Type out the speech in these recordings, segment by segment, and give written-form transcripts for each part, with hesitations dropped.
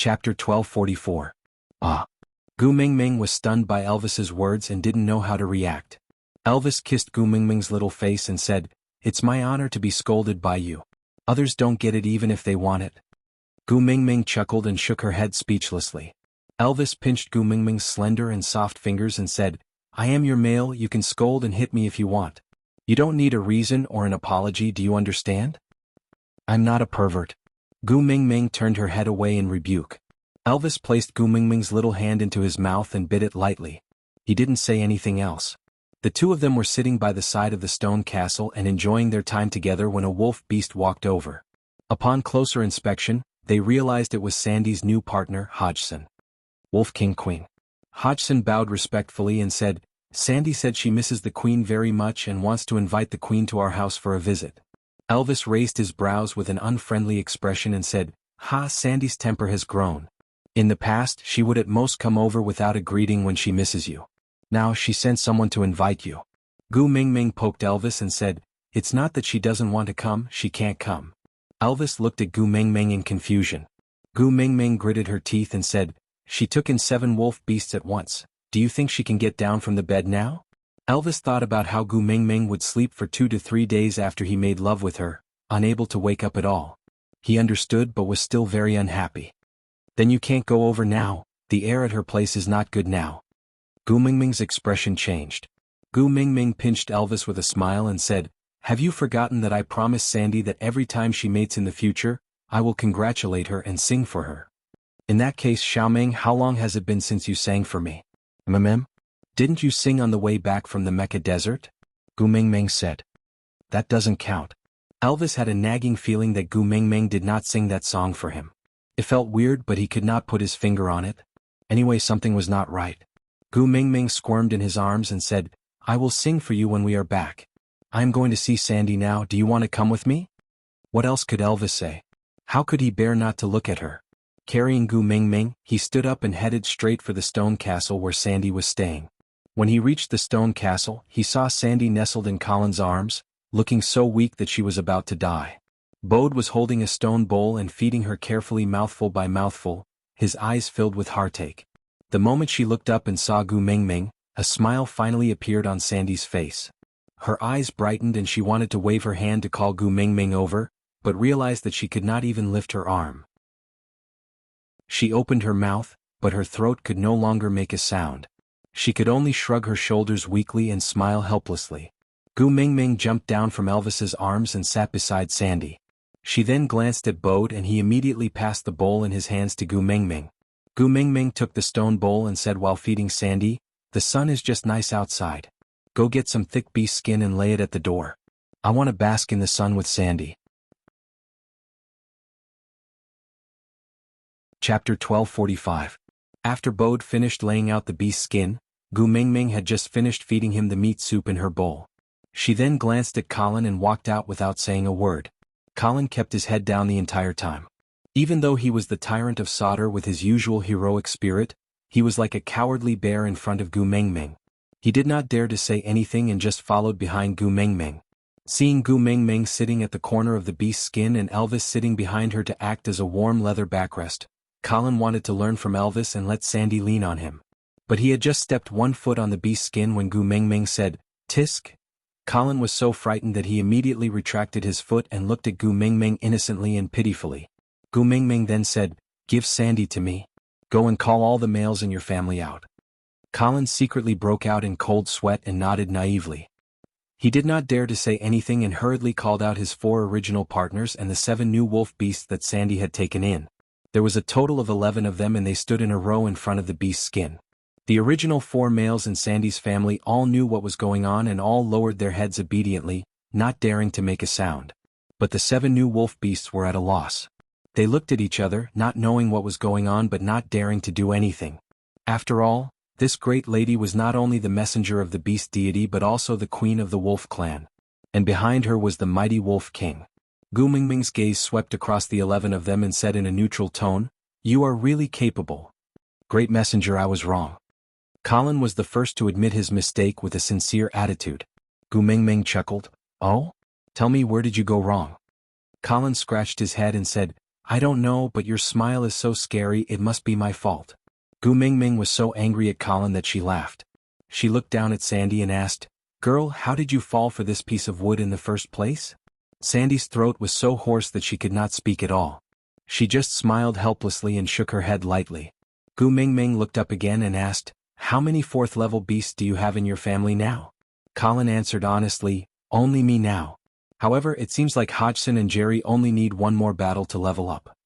Chapter 1244. Ah. Gu Mingming was stunned by Elvis's words and didn't know how to react. Elvis kissed Gu Mingming's little face and said, "It's my honor to be scolded by you. Others don't get it even if they want it." Gu Mingming chuckled and shook her head speechlessly. Elvis pinched Gu Mingming's slender and soft fingers and said, "I am your male, you can scold and hit me if you want. You don't need a reason or an apology, do you understand?" "I'm not a pervert." Gu Mingming turned her head away in rebuke. Elvis placed Gu Mingming's little hand into his mouth and bit it lightly. He didn't say anything else. The two of them were sitting by the side of the stone castle and enjoying their time together when a wolf beast walked over. Upon closer inspection, they realized it was Sandy's new partner, Hodgson. Wolf King Queen. Hodgson bowed respectfully and said, "Sandy said she misses the Queen very much and wants to invite the Queen to our house for a visit." Elvis raised his brows with an unfriendly expression and said, "Ha, Sandy's temper has grown. In the past, she would at most come over without a greeting when she misses you. Now she sent someone to invite you." Gu Mingming poked Elvis and said, "It's not that she doesn't want to come, she can't come." Elvis looked at Gu Mingming in confusion. Gu Mingming gritted her teeth and said, "She took in 7 wolf beasts at once. Do you think she can get down from the bed now?" Elvis thought about how Gu Mingming would sleep for 2 to 3 days after he made love with her, unable to wake up at all. He understood but was still very unhappy. "Then you can't go over now, the air at her place is not good now." Gu Mingming's expression changed. Gu Mingming pinched Elvis with a smile and said, "Have you forgotten that I promised Sandy that every time she mates in the future, I will congratulate her and sing for her? In that case, Xiaoming, how long has it been since you sang for me?" "Didn't you sing on the way back from the Mecca desert?" Gu Mingming said. "That doesn't count." Elvis had a nagging feeling that Gu Mingming did not sing that song for him. It felt weird but he could not put his finger on it. Anyway, something was not right. Gu Mingming squirmed in his arms and said, "I will sing for you when we are back. I am going to see Sandy now, do you want to come with me?" What else could Elvis say? How could he bear not to look at her? Carrying Gu Mingming, he stood up and headed straight for the stone castle where Sandy was staying. When he reached the stone castle, he saw Sandy nestled in Colin's arms, looking so weak that she was about to die. Bode was holding a stone bowl and feeding her carefully mouthful by mouthful, his eyes filled with heartache. The moment she looked up and saw Gu Mingming, a smile finally appeared on Sandy's face. Her eyes brightened and she wanted to wave her hand to call Gu Mingming over, but realized that she could not even lift her arm. She opened her mouth, but her throat could no longer make a sound. She could only shrug her shoulders weakly and smile helplessly. Gu Mingming jumped down from Elvis's arms and sat beside Sandy. She then glanced at Bode and he immediately passed the bowl in his hands to Gu Mingming. Gu Mingming took the stone bowl and said while feeding Sandy, "The sun is just nice outside. Go get some thick beef skin and lay it at the door. I want to bask in the sun with Sandy." Chapter 1245. After Bode finished laying out the beast skin, Gu Mingming had just finished feeding him the meat soup in her bowl. She then glanced at Colin and walked out without saying a word. Colin kept his head down the entire time. Even though he was the tyrant of Sodor with his usual heroic spirit, he was like a cowardly bear in front of Gu Mingming. He did not dare to say anything and just followed behind Gu Mingming. Seeing Gu Mingming sitting at the corner of the beast skin and Elvis sitting behind her to act as a warm leather backrest, Colin wanted to learn from Elvis and let Sandy lean on him. But he had just stepped 1 foot on the beast skin when Gu Mingming said, "Tisk." Colin was so frightened that he immediately retracted his foot and looked at Gu Mingming innocently and pitifully. Gu Mingming then said, "Give Sandy to me. Go and call all the males in your family out." Colin secretly broke out in cold sweat and nodded naively. He did not dare to say anything and hurriedly called out his 4 original partners and the 7 new wolf beasts that Sandy had taken in. There was a total of 11 of them and they stood in a row in front of the beast skin. The original 4 males in Sandy's family all knew what was going on and all lowered their heads obediently, not daring to make a sound. But the 7 new wolf beasts were at a loss. They looked at each other, not knowing what was going on but not daring to do anything. After all, this great lady was not only the messenger of the beast deity but also the queen of the wolf clan. And behind her was the mighty wolf king. Gu Mingming's gaze swept across the 11 of them and said in a neutral tone, "You are really capable. Great messenger, I was wrong." Colin was the first to admit his mistake with a sincere attitude. Gu Mingming chuckled, "Oh? Tell me, where did you go wrong?" Colin scratched his head and said, I don't know, but your smile is so scary, it must be my fault. Gu Mingming was so angry at Colin that she laughed. She looked down at Sandy and asked, Girl, how did you fall for this piece of wood in the first place? Sandy's throat was so hoarse that she could not speak at all. She just smiled helplessly and shook her head lightly. Gu Mingming looked up again and asked, How many 4th level beasts do you have in your family now? Colin answered honestly, Only me now. However, it seems like Hodgson and Jerry only need one more battle to level up.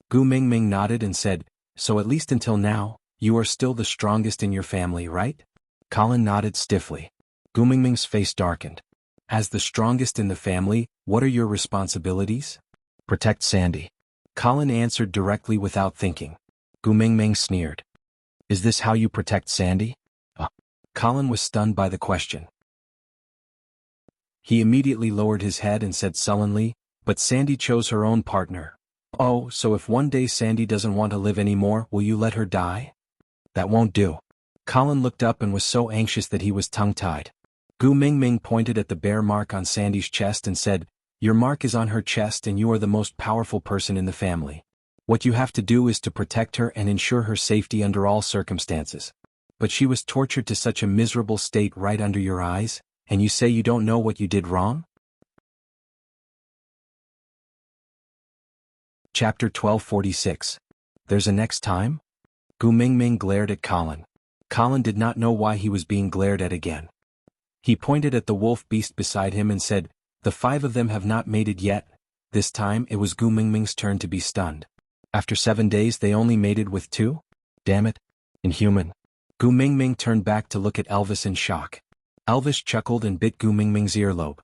Gu Mingming nodded and said, So at least until now, you are still the strongest in your family, right? Colin nodded stiffly. Gu Mingming's face darkened. As the strongest in the family, what are your responsibilities? Protect Sandy. Colin answered directly without thinking. Gu Mingming sneered. Is this how you protect Sandy? Colin was stunned by the question. He immediately lowered his head and said sullenly, But Sandy chose her own partner. Oh, so if one day Sandy doesn't want to live anymore, will you let her die? That won't do. Colin looked up and was so anxious that he was tongue-tied. Gu Mingming pointed at the bear mark on Sandy's chest and said, Your mark is on her chest and you are the most powerful person in the family. What you have to do is to protect her and ensure her safety under all circumstances. But she was tortured to such a miserable state right under your eyes, and you say you don't know what you did wrong? Chapter 1246. There's a next time? Gu Mingming glared at Colin. Colin did not know why he was being glared at again. He pointed at the wolf beast beside him and said, The 5 of them have not mated yet. This time it was Gu Mingming's turn to be stunned. After 7 days they only mated with 2? Damn it. Inhuman. Gu Mingming turned back to look at Elvis in shock. Elvis chuckled and bit Gu Mingming's earlobe.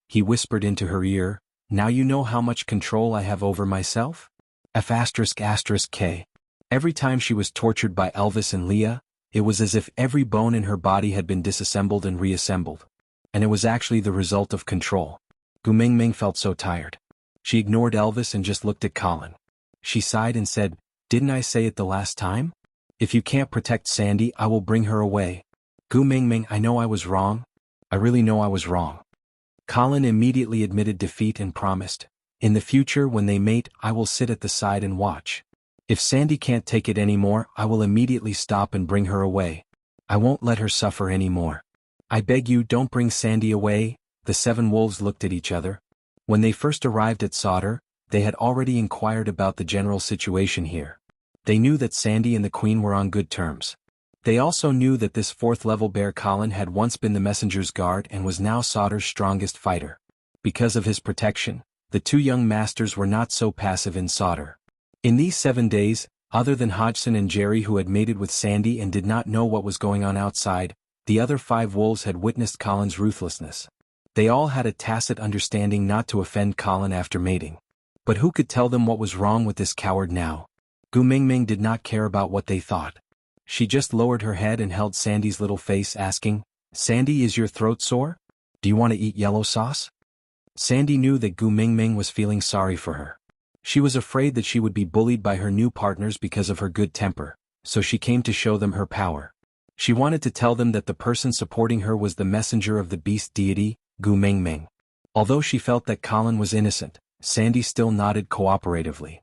He whispered into her ear, Now you know how much control I have over myself? F***K. Every time she was tortured by Elvis and Leah, it was as if every bone in her body had been disassembled and reassembled. And it was actually the result of control. Gu Mingming felt so tired. She ignored Elvis and just looked at Colin. She sighed and said, Didn't I say it the last time? If you can't protect Sandy, I will bring her away. Gu Mingming, I know I was wrong. I really know I was wrong. Colin immediately admitted defeat and promised, In the future when they mate, I will sit at the side and watch. If Sandy can't take it anymore, I will immediately stop and bring her away. I won't let her suffer anymore. I beg you, don't bring Sandy away. The 7 wolves looked at each other. When they first arrived at Sodder, they had already inquired about the general situation here. They knew that Sandy and the Queen were on good terms. They also knew that this 4th level bear Colin had once been the messenger's guard and was now Sodder's strongest fighter. Because of his protection, the 2 young masters were not so passive in Sodder. In these 7 days, other than Hodgson and Jerry who had mated with Sandy and did not know what was going on outside, the other 5 wolves had witnessed Colin's ruthlessness. They all had a tacit understanding not to offend Colin after mating. But who could tell them what was wrong with this coward now? Gu Mingming did not care about what they thought. She just lowered her head and held Sandy's little face asking, Sandy, is your throat sore? Do you want to eat yellow sauce? Sandy knew that Gu Mingming was feeling sorry for her. She was afraid that she would be bullied by her new partners because of her good temper, so she came to show them her power. She wanted to tell them that the person supporting her was the messenger of the beast deity, Gu Mingming. Although she felt that Colin was innocent, Sandy still nodded cooperatively.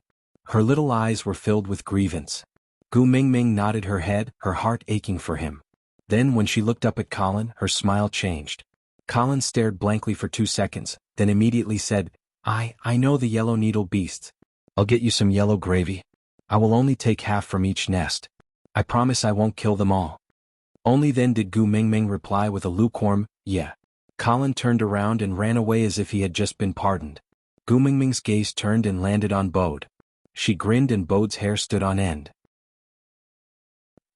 Her little eyes were filled with grievance. Gu Mingming nodded her head, her heart aching for him. Then when she looked up at Colin, her smile changed. Colin stared blankly for 2 seconds, then immediately said, I know the yellow needle beasts. I'll get you some yellow gravy. I will only take half from each nest. I promise I won't kill them all. Only then did Gu Mingming reply with a lukewarm, yeah. Colin turned around and ran away as if he had just been pardoned. Gu Mingming's gaze turned and landed on Bode. She grinned and Bode's hair stood on end.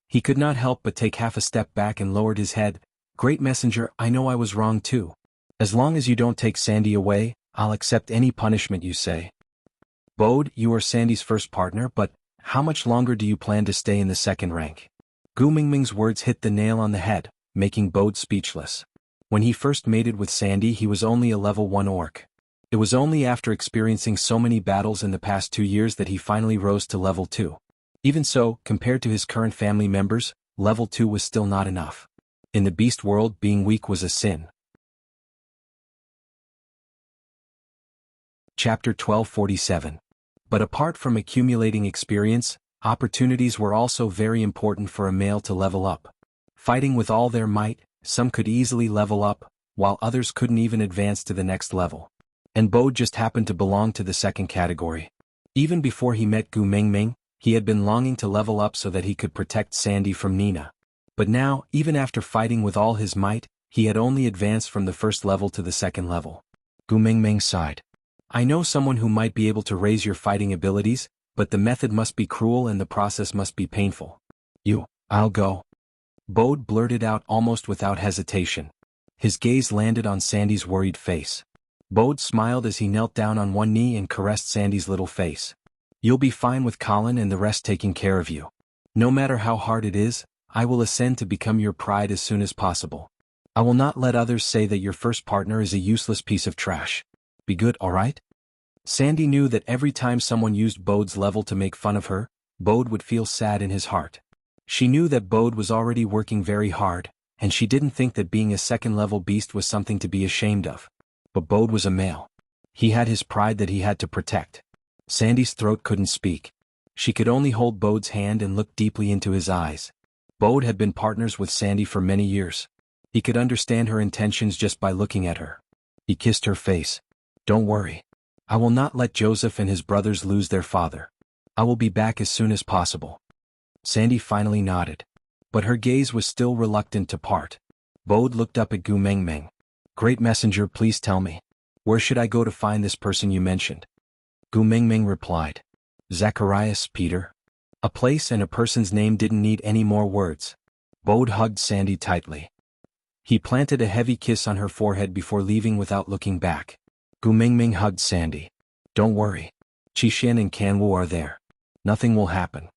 He could not help but take half a step back and lowered his head. Great messenger, I know I was wrong too. As long as you don't take Sandy away, I'll accept any punishment you say. Bode, you are Sandy's first partner, but how much longer do you plan to stay in the 2nd rank? Gu Mingming's words hit the nail on the head, making Bode speechless. When he first mated with Sandy, he was only a level 1 orc. It was only after experiencing so many battles in the past 2 years that he finally rose to level 2. Even so, compared to his current family members, level 2 was still not enough. In the beast world, being weak was a sin. Chapter 1247. But apart from accumulating experience, opportunities were also very important for a male to level up. Fighting with all their might, some could easily level up, while others couldn't even advance to the next level. And Bode just happened to belong to the second category. Even before he met Gu Mingming, he had been longing to level up so that he could protect Sandy from Nina. But now, even after fighting with all his might, he had only advanced from the first level to the second level. Gu Mingming sighed. I know someone who might be able to raise your fighting abilities, but the method must be cruel and the process must be painful. I'll go. Bode blurted out almost without hesitation. His gaze landed on Sandy's worried face. Bode smiled as he knelt down on one knee and caressed Sandy's little face. You'll be fine with Colin and the rest taking care of you. No matter how hard it is, I will ascend to become your pride as soon as possible. I will not let others say that your first partner is a useless piece of trash. Be good, alright? Sandy knew that every time someone used Bode's level to make fun of her, Bode would feel sad in his heart. She knew that Bode was already working very hard, and she didn't think that being a second-level beast was something to be ashamed of. But Bode was a male. He had his pride that he had to protect. Sandy's throat couldn't speak. She could only hold Bode's hand and look deeply into his eyes. Bode had been partners with Sandy for many years. He could understand her intentions just by looking at her. He kissed her face. Don't worry. I will not let Joseph and his brothers lose their father. I will be back as soon as possible. Sandy finally nodded. But her gaze was still reluctant to part. Bode looked up at Gu Mingming. Great messenger, please tell me. Where should I go to find this person you mentioned? Gu Mingming replied. Zacharias, Peter. A place and a person's name didn't need any more words. Bode hugged Sandy tightly. He planted a heavy kiss on her forehead before leaving without looking back. Gu Mingming hugged Sandy. Don't worry. Qixin and Kanwu are there. Nothing will happen.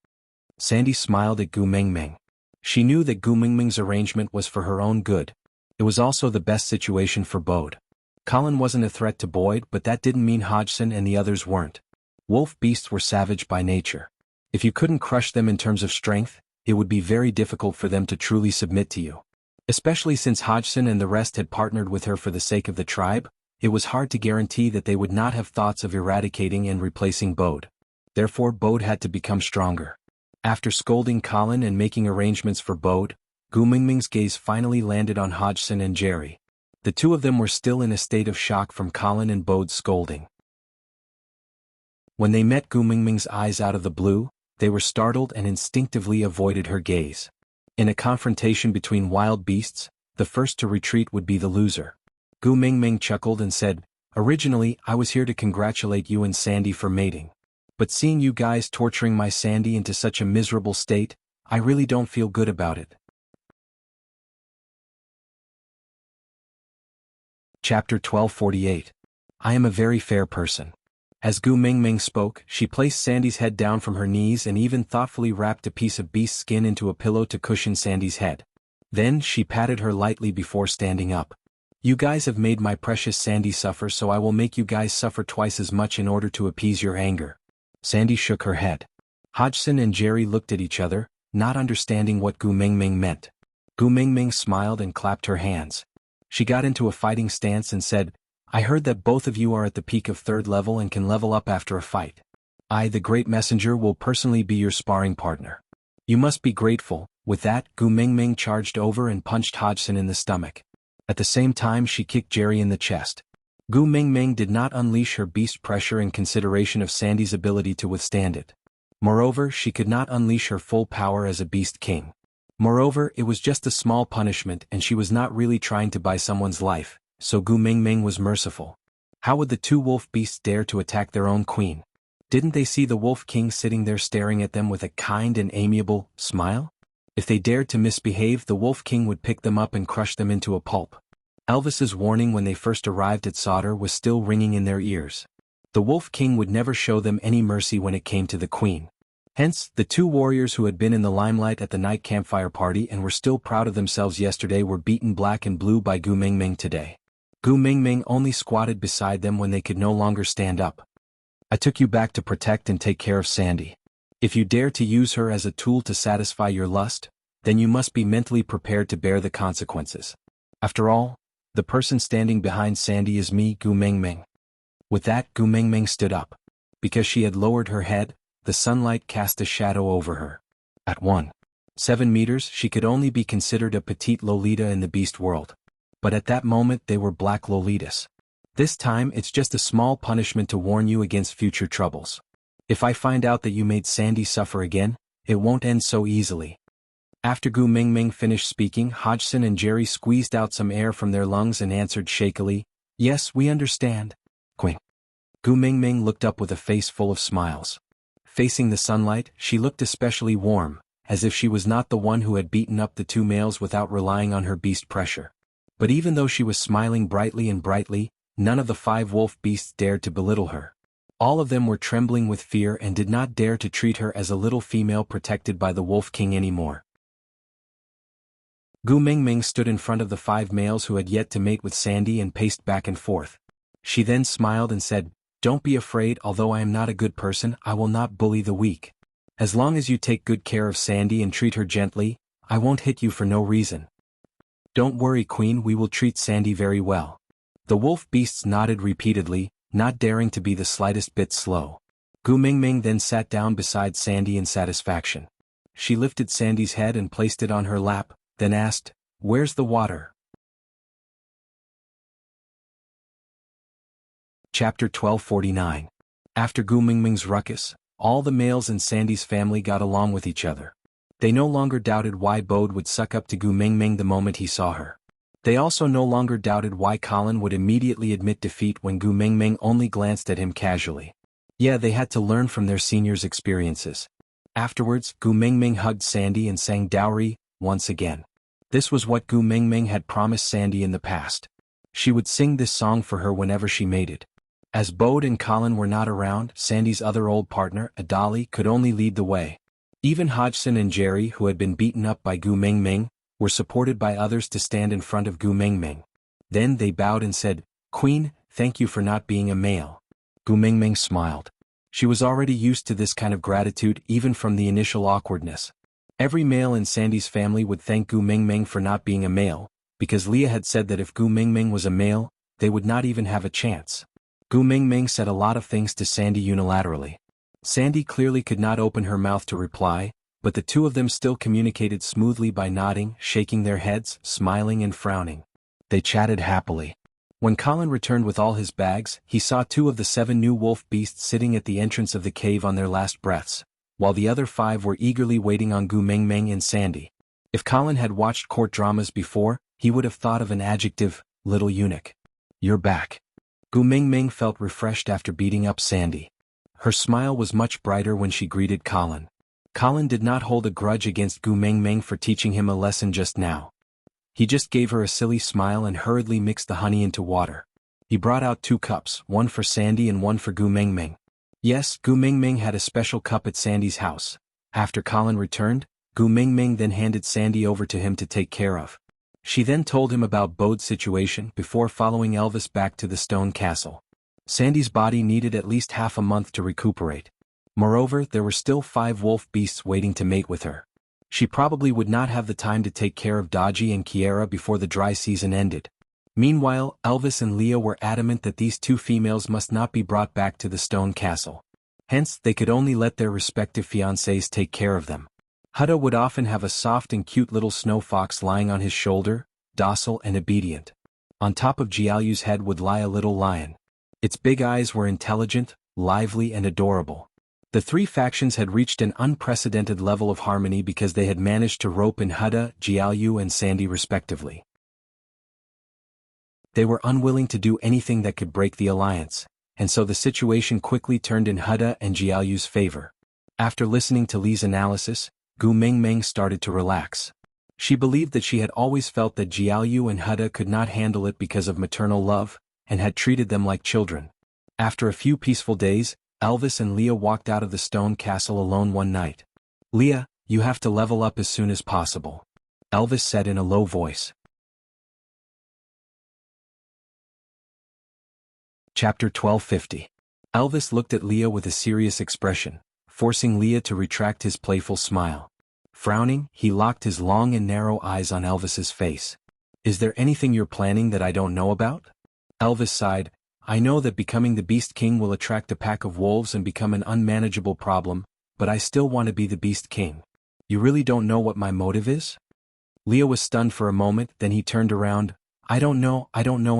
Sandy smiled at Gu Mingming. She knew that Gu Mingming's arrangement was for her own good. It was also the best situation for Bode. Colin wasn't a threat to Boyd, but that didn't mean Hodgson and the others weren't. Wolf beasts were savage by nature. If you couldn't crush them in terms of strength, it would be very difficult for them to truly submit to you. Especially since Hodgson and the rest had partnered with her for the sake of the tribe, it was hard to guarantee that they would not have thoughts of eradicating and replacing Bode. Therefore Bode had to become stronger. After scolding Colin and making arrangements for Bode, Gu Mingming's gaze finally landed on Hodgson and Jerry. The two of them were still in a state of shock from Colin and Bode's scolding. When they met Gu Mingming's eyes out of the blue, they were startled and instinctively avoided her gaze. In a confrontation between wild beasts, the first to retreat would be the loser. Gu Mingming chuckled and said, Originally, I was here to congratulate you and Sandy for mating. But seeing you guys torturing my Sandy into such a miserable state, I really don't feel good about it. Chapter 1248. I am a very fair person. As Gu Mingming spoke, she placed Sandy's head down from her knees and even thoughtfully wrapped a piece of beast skin into a pillow to cushion Sandy's head. Then she patted her lightly before standing up. You guys have made my precious Sandy suffer, so I will make you guys suffer twice as much in order to appease your anger. Sandy shook her head. Hodgson and Jerry looked at each other, not understanding what Gu Mingming meant. Gu Mingming smiled and clapped her hands. She got into a fighting stance and said, I heard that both of you are at the peak of 3rd level and can level up after a fight. I, the Great Messenger, will personally be your sparring partner. You must be grateful. With that, Gu Mingming charged over and punched Hodgson in the stomach. At the same time she kicked Jerry in the chest. Gu Mingming did not unleash her beast pressure in consideration of Sandy's ability to withstand it. Moreover, she could not unleash her full power as a beast king. Moreover, it was just a small punishment and she was not really trying to buy someone's life, so Gu Mingming was merciful. How would the two wolf beasts dare to attack their own queen? Didn't they see the wolf king sitting there staring at them with a kind and amiable smile? If they dared to misbehave, the wolf king would pick them up and crush them into a pulp. Elvis's warning when they first arrived at Sodor was still ringing in their ears. The Wolf King would never show them any mercy when it came to the Queen. Hence, the two warriors who had been in the limelight at the night campfire party and were still proud of themselves yesterday were beaten black and blue by Gu Mingming today. Gu Mingming only squatted beside them when they could no longer stand up. I took you back to protect and take care of Sandy. If you dare to use her as a tool to satisfy your lust, then you must be mentally prepared to bear the consequences. After all, the person standing behind Sandy is me, Gu Mingming. With that, Gu Mingming stood up. Because she had lowered her head, the sunlight cast a shadow over her. At 1.7 meters she could only be considered a petite Lolita in the beast world. But at that moment they were black Lolitas. This time it's just a small punishment to warn you against future troubles. If I find out that you made Sandy suffer again, it won't end so easily. After Gu Mingming finished speaking, Hodgson and Jerry squeezed out some air from their lungs and answered shakily, "Yes, we understand." Quing. Gu Mingming looked up with a face full of smiles. Facing the sunlight, she looked especially warm, as if she was not the one who had beaten up the two males without relying on her beast pressure. But even though she was smiling brightly, none of the 5 wolf beasts dared to belittle her. All of them were trembling with fear and did not dare to treat her as a little female protected by the Wolf King anymore. Gu Mingming stood in front of the 5 males who had yet to mate with Sandy and paced back and forth. She then smiled and said, "Don't be afraid. Although I am not a good person, I will not bully the weak. As long as you take good care of Sandy and treat her gently, I won't hit you for no reason. Don't worry, Queen, we will treat Sandy very well." The wolf beasts nodded repeatedly, not daring to be the slightest bit slow. Gu Mingming then sat down beside Sandy in satisfaction. She lifted Sandy's head and placed it on her lap, then asked, "Where's the water?" Chapter 1249. After Gu Mingming's ruckus, all the males in Sandy's family got along with each other. They no longer doubted why Bode would suck up to Gu Mingming the moment he saw her. They also no longer doubted why Colin would immediately admit defeat when Gu Mingming only glanced at him casually. Yeah, they had to learn from their seniors' experiences. Afterwards, Gu Mingming hugged Sandy and sang Dowry once again. This was what Gu Mingming had promised Sandy in the past. She would sing this song for her whenever she mated. As Bode and Colin were not around, Sandy's other old partner, Adali, could only lead the way. Even Hodgson and Jerry, who had been beaten up by Gu Mingming, were supported by others to stand in front of Gu Mingming. Then they bowed and said, "Queen, thank you for not being a male." Gu Mingming smiled. She was already used to this kind of gratitude even from the initial awkwardness. Every male in Sandy's family would thank Gu Mingming for not being a male, because Leah had said that if Gu Mingming was a male, they would not even have a chance. Gu Mingming said a lot of things to Sandy unilaterally. Sandy clearly could not open her mouth to reply, but the two of them still communicated smoothly by nodding, shaking their heads, smiling and frowning. They chatted happily. When Colin returned with all his bags, he saw 2 of the 7 new wolf beasts sitting at the entrance of the cave on their last breaths, while the other 5 were eagerly waiting on Gu Mingming and Sandy. If Colin had watched court dramas before, he would have thought of an adjective, little eunuch. "You're back." Gu Mingming felt refreshed after beating up Sandy. Her smile was much brighter when she greeted Colin. Colin did not hold a grudge against Gu Mingming for teaching him a lesson just now. He just gave her a silly smile and hurriedly mixed the honey into water. He brought out 2 cups, one for Sandy and one for Gu Mingming. Yes, Gu Mingming had a special cup at Sandy's house. After Colin returned, Gu Mingming then handed Sandy over to him to take care of. She then told him about Bode's situation before following Elvis back to the stone castle. Sandy's body needed at least half a month to recuperate. Moreover, there were still 5 wolf beasts waiting to mate with her. She probably would not have the time to take care of Dodgy and Kiera before the dry season ended. Meanwhile, Elvis and Leah were adamant that these 2 females must not be brought back to the stone castle. Hence, they could only let their respective fiancés take care of them. Hutta would often have a soft and cute little snow fox lying on his shoulder, docile and obedient. On top of Jiaoyu's head would lie a little lion. Its big eyes were intelligent, lively and adorable. The 3 factions had reached an unprecedented level of harmony because they had managed to rope in Hutta, Jiaoyu and Sandy respectively. They were unwilling to do anything that could break the alliance, and so the situation quickly turned in Hutta and Jiaoyu's favor. After listening to Li's analysis, Gu Mingming started to relax. She believed that she had always felt that Jiaoyu and Hutta could not handle it because of maternal love, and had treated them like children. After a few peaceful days, Elvis and Leah walked out of the stone castle alone one night. "Leah, you have to level up as soon as possible," Elvis said in a low voice. Chapter 1250. Elvis looked at Leah with a serious expression, forcing Leah to retract his playful smile. Frowning, he locked his long and narrow eyes on Elvis's face. "Is there anything you're planning that I don't know about?" Elvis sighed. I know that becoming the Beast King will attract a pack of wolves and become an unmanageable problem, but I still want to be the Beast King. You really don't know what my motive is? Leah was stunned for a moment, then he turned around. I don't know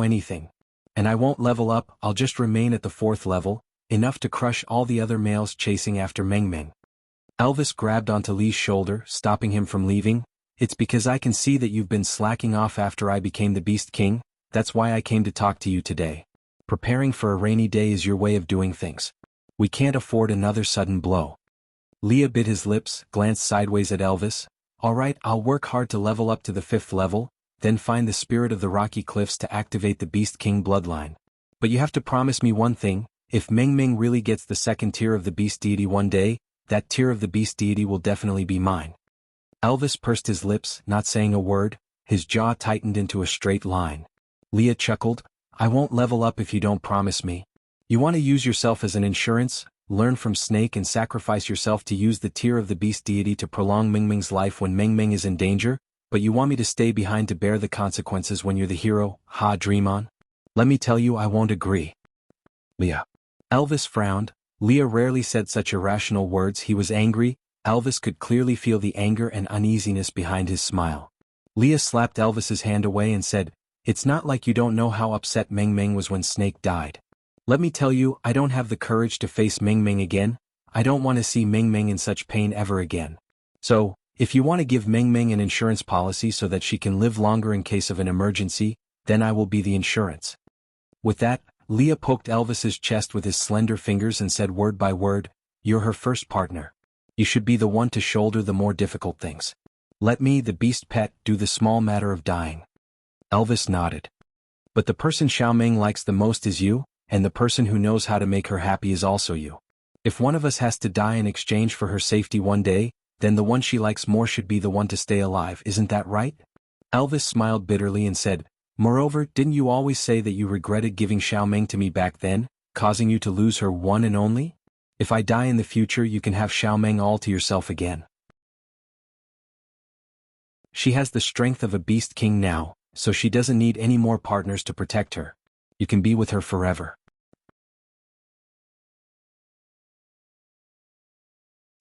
anything. And I won't level up, I'll just remain at the 4th level, enough to crush all the other males chasing after Meng Meng. Elvis grabbed onto Lee's shoulder, stopping him from leaving. It's because I can see that you've been slacking off after I became the Beast King, that's why I came to talk to you today. Preparing for a rainy day is your way of doing things. We can't afford another sudden blow. Leah bit his lips, glanced sideways at Elvis. Alright, I'll work hard to level up to the 5th level, then find the spirit of the Rocky Cliffs to activate the Beast King bloodline. But you have to promise me one thing, if Meng Meng really gets the 2nd tier of the Beast Deity one day, that tier of the Beast Deity will definitely be mine. Elvis pursed his lips, not saying a word, his jaw tightened into a straight line. Leah chuckled, I won't level up if you don't promise me. You want to use yourself as an insurance, learn from Snake and sacrifice yourself to use the tier of the Beast Deity to prolong Meng Meng's life when Meng Meng is in danger, but you want me to stay behind to bear the consequences when you're the hero, dream on? Let me tell you I won't agree. Leah. Elvis frowned. Leah rarely said such irrational words. He was angry. Elvis could clearly feel the anger and uneasiness behind his smile. Leah slapped Elvis's hand away and said, It's not like you don't know how upset Meng Meng was when Snake died. Let me tell you, I don't have the courage to face Meng Meng again. I don't want to see Meng Meng in such pain ever again. So, if you want to give Meng Meng an insurance policy so that she can live longer in case of an emergency, then I will be the insurance. With that, Leah poked Elvis's chest with his slender fingers and said word by word, You're her first partner. You should be the one to shoulder the more difficult things. Let me, the beast pet, do the small matter of dying. Elvis nodded. But the person Xiaoming likes the most is you, and the person who knows how to make her happy is also you. If one of us has to die in exchange for her safety one day, then the one she likes more should be the one to stay alive, isn't that right? Elvis smiled bitterly and said, Moreover, didn't you always say that you regretted giving Xiaoming to me back then, causing you to lose her one and only? If I die in the future you can have Xiaoming all to yourself again. She has the strength of a beast king now, so she doesn't need any more partners to protect her. You can be with her forever.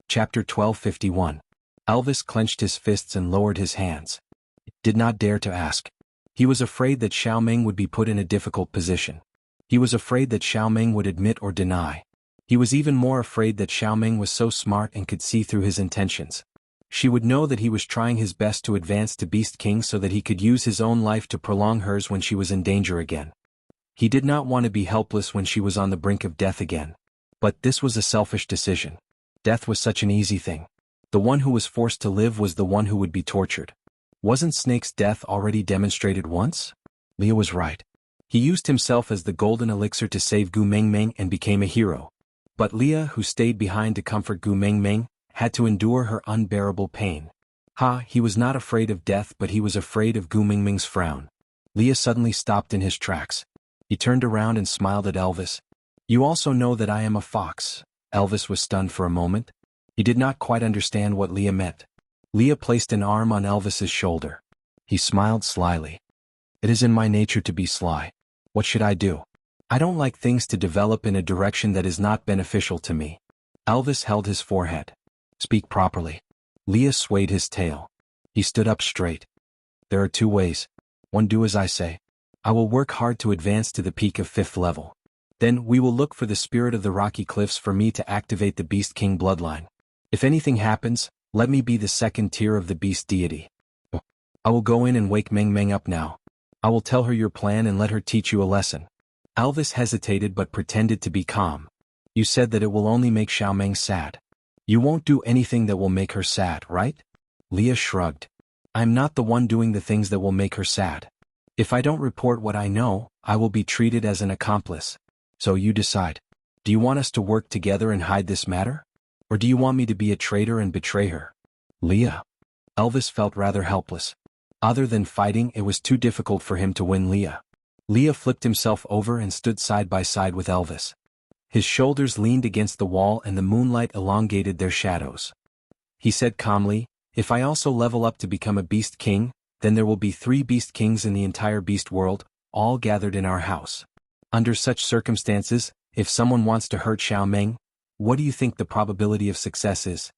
Chapter 1251. Elvis clenched his fists and lowered his hands. He did not dare to ask. He was afraid that Xiaoming would be put in a difficult position. He was afraid that Xiaoming would admit or deny. He was even more afraid that Xiaoming was so smart and could see through his intentions. She would know that he was trying his best to advance to Beast King so that he could use his own life to prolong hers when she was in danger again. He did not want to be helpless when she was on the brink of death again. But this was a selfish decision. Death was such an easy thing. The one who was forced to live was the one who would be tortured. Wasn't Snake's death already demonstrated once? Leah was right. He used himself as the golden elixir to save Gu Mengmeng and became a hero. But Leah, who stayed behind to comfort Gu Mengmeng, had to endure her unbearable pain. He was not afraid of death, but he was afraid of Gu Mengmeng's frown. Leah suddenly stopped in his tracks. He turned around and smiled at Elvis. You also know that I am a fox. Elvis was stunned for a moment. He did not quite understand what Leah meant. Leah placed an arm on Elvis's shoulder. He smiled slyly. It is in my nature to be sly. What should I do? I don't like things to develop in a direction that is not beneficial to me. Elvis held his forehead. Speak properly. Leah swayed his tail. He stood up straight. There are two ways. One, do as I say. I will work hard to advance to the peak of 5th level. Then we will look for the spirit of the Rocky Cliffs for me to activate the Beast King bloodline. If anything happens, let me be the 2nd tier of the Beast Deity. I will go in and wake Meng Meng up now. I will tell her your plan and let her teach you a lesson. Elvis hesitated but pretended to be calm. You said that it will only make Xiaoming sad. You won't do anything that will make her sad, right? Leah shrugged. I'm not the one doing the things that will make her sad. If I don't report what I know, I will be treated as an accomplice. So you decide. Do you want us to work together and hide this matter? Or do you want me to be a traitor and betray her? Leah. Elvis felt rather helpless. Other than fighting, it was too difficult for him to win Leah. Leah flipped himself over and stood side by side with Elvis. His shoulders leaned against the wall and the moonlight elongated their shadows. He said calmly, if I also level up to become a Beast King, then there will be 3 Beast Kings in the entire Beast world, all gathered in our house. Under such circumstances, if someone wants to hurt Xiao Meng, what do you think the probability of success is?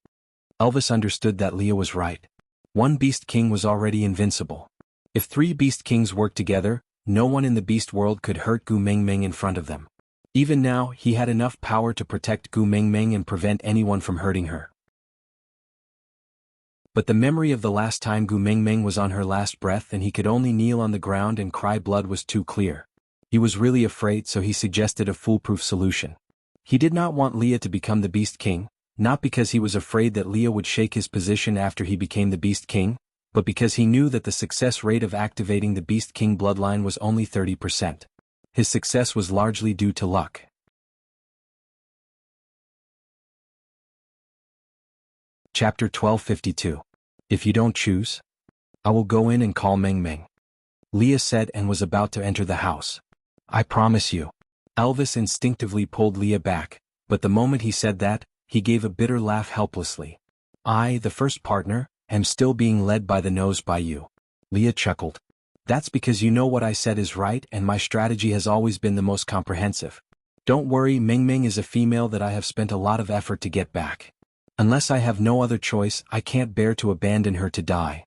Elvis understood that Leah was right. One Beast King was already invincible. If 3 Beast Kings worked together, no one in the beast world could hurt Gu Mingming in front of them. Even now, he had enough power to protect Gu Mingming and prevent anyone from hurting her. But the memory of the last time Gu Mingming was on her last breath and he could only kneel on the ground and cry blood was too clear. He was really afraid, so he suggested a foolproof solution. He did not want Leah to become the Beast King, not because he was afraid that Leah would shake his position after he became the Beast King, but because he knew that the success rate of activating the Beast King bloodline was only 30%. His success was largely due to luck. Chapter 1252. If you don't choose, I will go in and call Meng Meng. Leah said and was about to enter the house. I promise you. Elvis instinctively pulled Leah back, but the moment he said that, he gave a bitter laugh helplessly. I, the first partner, am still being led by the nose by you. Leah chuckled. That's because you know what I said is right and my strategy has always been the most comprehensive. Don't worry, Meng Meng is a female that I have spent a lot of effort to get back. Unless I have no other choice, I can't bear to abandon her to die.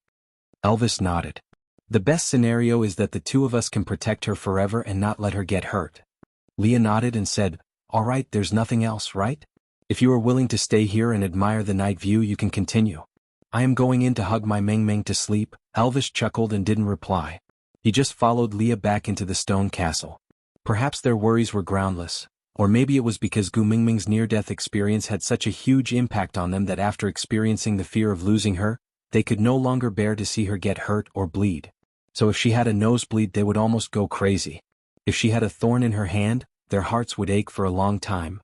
Elvis nodded. The best scenario is that the 2 of us can protect her forever and not let her get hurt. Leah nodded and said, all right, there's nothing else, right? If you are willing to stay here and admire the night view, you can continue. I am going in to hug my Meng Meng to sleep. Elvis chuckled and didn't reply. He just followed Leah back into the stone castle. Perhaps their worries were groundless. Or maybe it was because Gu Mingming's near-death experience had such a huge impact on them that after experiencing the fear of losing her, they could no longer bear to see her get hurt or bleed. So if she had a nosebleed, they would almost go crazy. If she had a thorn in her hand, their hearts would ache for a long time.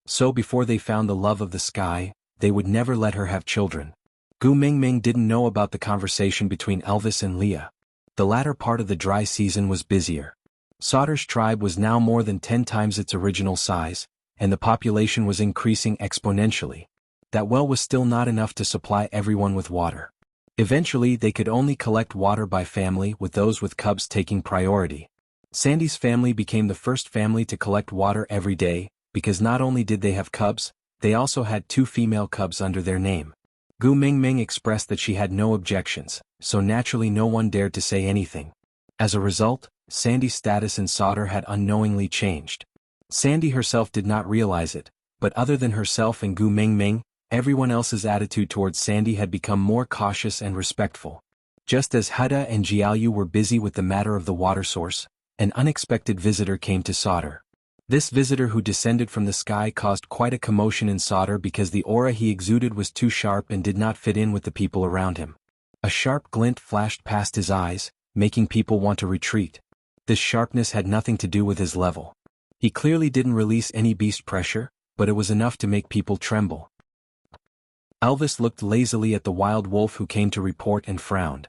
So before they found the love of the sky, they would never let her have children. Gu Mingming didn't know about the conversation between Elvis and Leah. The latter part of the dry season was busier. Sauter's tribe was now more than 10 times its original size, and the population was increasing exponentially. That well was still not enough to supply everyone with water. Eventually they could only collect water by family, with those with cubs taking priority. Sandy's family became the first family to collect water every day, because not only did they have cubs, they also had 2 female cubs under their name. Gu Mingming expressed that she had no objections, so naturally no one dared to say anything. As a result, Sandy's status in Sauter had unknowingly changed. Sandy herself did not realize it, but other than herself and Gu Mingming, everyone else's attitude towards Sandy had become more cautious and respectful. Just as Huda and Jiaoyu were busy with the matter of the water source, an unexpected visitor came to Sauter. This visitor who descended from the sky caused quite a commotion in Sauter because the aura he exuded was too sharp and did not fit in with the people around him. A sharp glint flashed past his eyes, making people want to retreat. This sharpness had nothing to do with his level. He clearly didn't release any beast pressure, but it was enough to make people tremble. Elvis looked lazily at the wild wolf who came to report and frowned.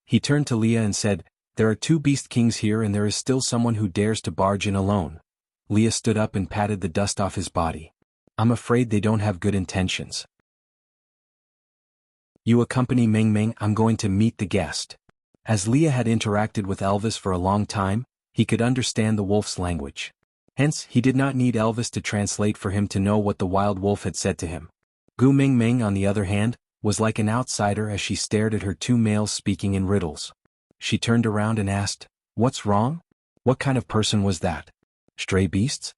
He turned to Leah and said, there are 2 beast kings here and there is still someone who dares to barge in alone. Leah stood up and patted the dust off his body. I'm afraid they don't have good intentions. You accompany Meng Meng, I'm going to meet the guest. As Leah had interacted with Elvis for a long time, he could understand the wolf's language. Hence, he did not need Elvis to translate for him to know what the wild wolf had said to him. Gu Mingming, on the other hand, was like an outsider as she stared at her 2 males speaking in riddles. She turned around and asked, what's wrong? What kind of person was that? Stray beasts?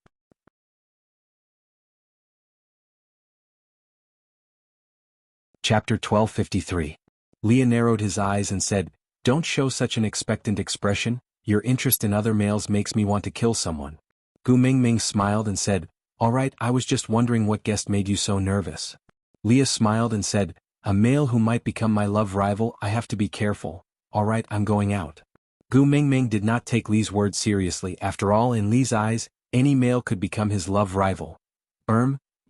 Chapter 1253. Leah narrowed his eyes and said, don't show such an expectant expression, your interest in other males makes me want to kill someone. Gu Mingming smiled and said, all right, I was just wondering what guest made you so nervous. Leah smiled and said, a male who might become my love rival, I have to be careful. All right, I'm going out. Gu Mingming did not take Lee's words seriously. After all, in Lee's eyes, any male could become his love rival.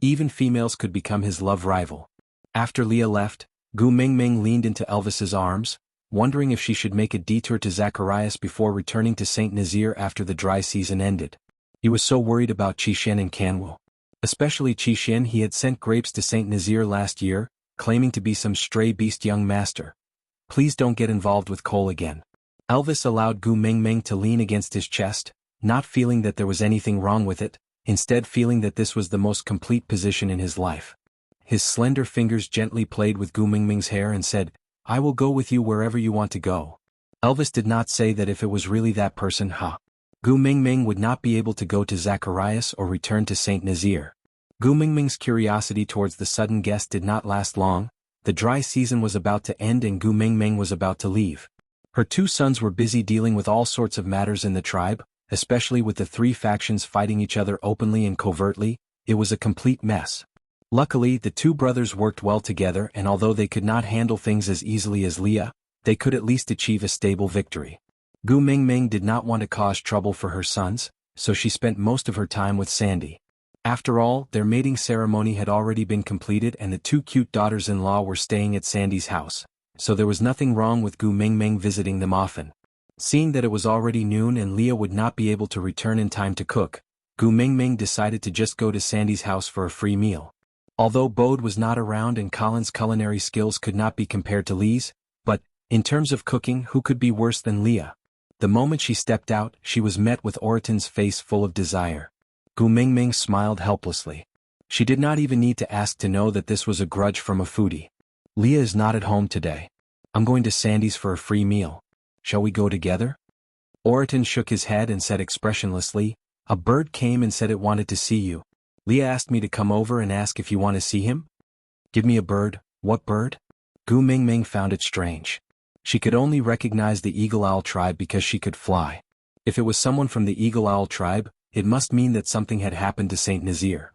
Even females could become his love rival. After Leah left, Gu Mingming leaned into Elvis's arms, wondering if she should make a detour to Zacharias before returning to St. Nazaire after the dry season ended. He was so worried about Qixin and Canwo. Especially Qixin. He had sent grapes to St. Nazaire last year, claiming to be some stray beast young master. Please don't get involved with Cole again. Elvis allowed Gu Mingming to lean against his chest, not feeling that there was anything wrong with it, instead feeling that this was the most complete position in his life. His slender fingers gently played with Gu Mingming's hair and said, "I will go with you wherever you want to go." Elvis did not say that if it was really that person, Gu Mingming would not be able to go to Zacharias or return to Saint Nazaire. Gu Mingming's curiosity towards the sudden guest did not last long. The dry season was about to end and Gu Mingming was about to leave. Her two sons were busy dealing with all sorts of matters in the tribe, especially with the three factions fighting each other openly and covertly. It was a complete mess. Luckily, the two brothers worked well together, and although they could not handle things as easily as Leah, they could at least achieve a stable victory. Gu Mingming did not want to cause trouble for her sons, so she spent most of her time with Sandy. After all, their mating ceremony had already been completed and the two cute daughters-in-law were staying at Sandy's house, so there was nothing wrong with Gu Mingming visiting them often. Seeing that it was already noon and Leah would not be able to return in time to cook, Gu Mingming decided to just go to Sandy's house for a free meal. Although Bode was not around and Colin's culinary skills could not be compared to Lee's, but, in terms of cooking, who could be worse than Leah? The moment she stepped out, she was met with Oraton's face full of desire. Gu Mingming smiled helplessly. She did not even need to ask to know that this was a grudge from a foodie. "Leah is not at home today. I'm going to Sandy's for a free meal. Shall we go together?" Oraton shook his head and said expressionlessly, "A bird came and said it wanted to see you. Leah asked me to come over and ask if you want to see him." "Give me a bird." "What bird?" Gu Mingming found it strange. She could only recognize the Eagle Owl tribe because she could fly. If it was someone from the Eagle Owl tribe, it must mean that something had happened to Saint Nazaire.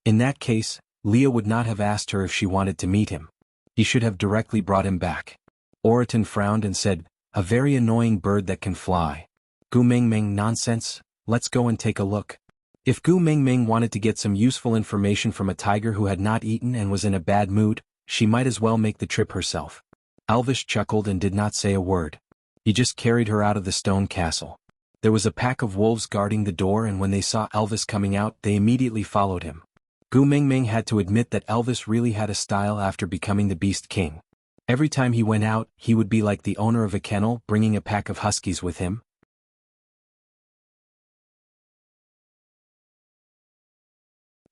In that case, Leah would not have asked her if she wanted to meet him. He should have directly brought him back. Oraton frowned and said, "A very annoying bird that can fly." Gu Mingming, "Nonsense, let's go and take a look." If Gu Mingming wanted to get some useful information from a tiger who had not eaten and was in a bad mood, she might as well make the trip herself. Elvis chuckled and did not say a word. He just carried her out of the stone castle. There was a pack of wolves guarding the door, and when they saw Elvis coming out, they immediately followed him. Gu Mingming had to admit that Elvis really had a style after becoming the Beast King. Every time he went out, he would be like the owner of a kennel, bringing a pack of huskies with him.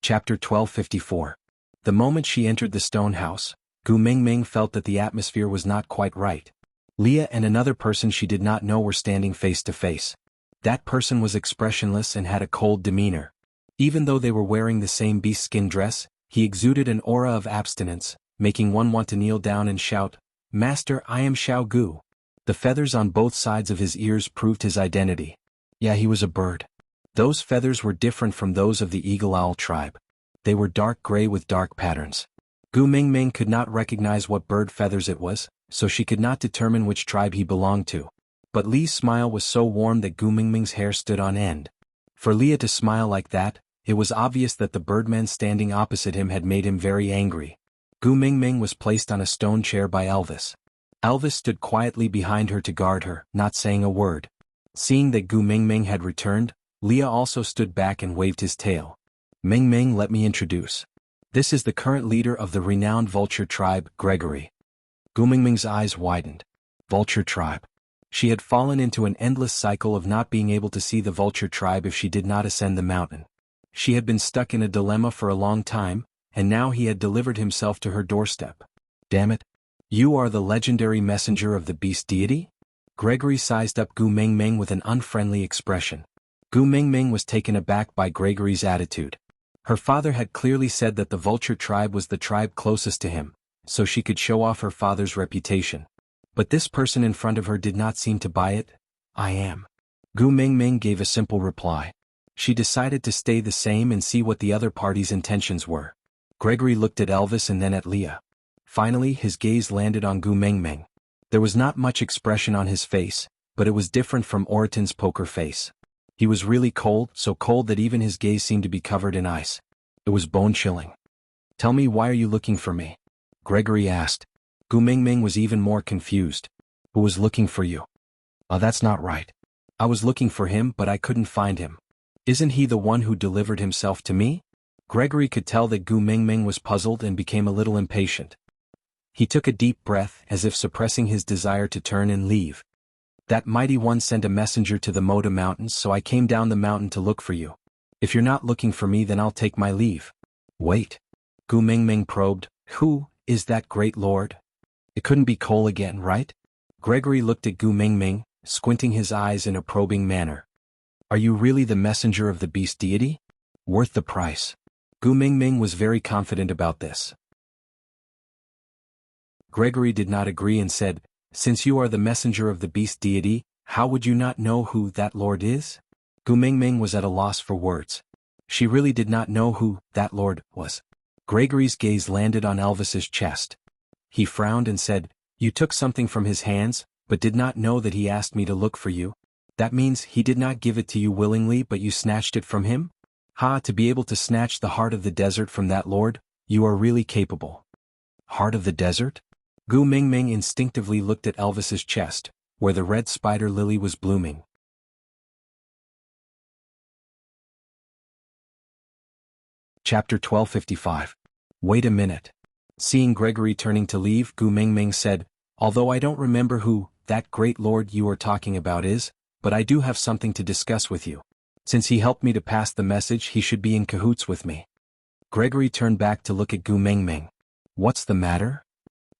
Chapter 1254. The moment she entered the stone house, Gu Mingming felt that the atmosphere was not quite right. Leah and another person she did not know were standing face to face. That person was expressionless and had a cold demeanor. Even though they were wearing the same beast skin dress, he exuded an aura of abstinence, making one want to kneel down and shout, "Master, I am Xiao Gu." The feathers on both sides of his ears proved his identity. Yeah, he was a bird. Those feathers were different from those of the Eagle Owl tribe. They were dark gray with dark patterns. Gu Mingming could not recognize what bird feathers it was, so she could not determine which tribe he belonged to. But Lee's smile was so warm that Gu Mingming's hair stood on end. For Leah to smile like that, it was obvious that the birdman standing opposite him had made him very angry. Gu Mingming was placed on a stone chair by Elvis. Elvis stood quietly behind her to guard her, not saying a word. Seeing that Gu Mingming had returned, Leah also stood back and waved his tail. "Mingming, let me introduce. This is the current leader of the renowned vulture tribe, Gregory." Gu Mingming's eyes widened. Vulture tribe. She had fallen into an endless cycle of not being able to see the vulture tribe if she did not ascend the mountain. She had been stuck in a dilemma for a long time, and now he had delivered himself to her doorstep. "Damn it. You are the legendary messenger of the beast deity?" Gregory sized up Gu Mingming with an unfriendly expression. Gu Mingming was taken aback by Gregory's attitude. Her father had clearly said that the vulture tribe was the tribe closest to him, so she could show off her father's reputation. But this person in front of her did not seem to buy it. "I am." Gu Mingming gave a simple reply. She decided to stay the same and see what the other party's intentions were. Gregory looked at Elvis and then at Leah. Finally, his gaze landed on Gu Mingming. There was not much expression on his face, but it was different from Oraton's poker face. He was really cold, so cold that even his gaze seemed to be covered in ice. It was bone-chilling. "Tell me, why are you looking for me?" Gregory asked. Gu Mingming was even more confused. "Who was looking for you?" "Oh, that's not right. I was looking for him, but I couldn't find him." "Isn't he the one who delivered himself to me?" Gregory could tell that Gu Mingming was puzzled and became a little impatient. He took a deep breath, as if suppressing his desire to turn and leave. That mighty one sent a messenger to the Moda Mountains, so I came down the mountain to look for you. If you're not looking for me, then I'll take my leave." "Wait." Gu Mingming probed. "Who is that great lord? It couldn't be Cole again, right?" Gregory looked at Gu Mingming, squinting his eyes in a probing manner. "Are you really the messenger of the beast deity? Worth the price." Gu Mingming was very confident about this. Gregory did not agree and said, "Since you are the messenger of the beast deity, how would you not know who that lord is?" Gu Mingming was at a loss for words. She really did not know who that lord was. Gregory's gaze landed on Elvis's chest. He frowned and said, "You took something from his hands, but did not know that he asked me to look for you. That means he did not give it to you willingly, but you snatched it from him? Ha, to be able to snatch the heart of the desert from that lord, you are really capable." Heart of the desert? Gu Mingming instinctively looked at Elvis's chest, where the red spider lily was blooming. Chapter 1255. Wait a minute. Seeing Gregory turning to leave, Gu Mingming said, "Although I don't remember who that great lord you are talking about is, but I do have something to discuss with you. Since he helped me to pass the message, he should be in cahoots with me." Gregory turned back to look at Gu Mingming. "What's the matter?"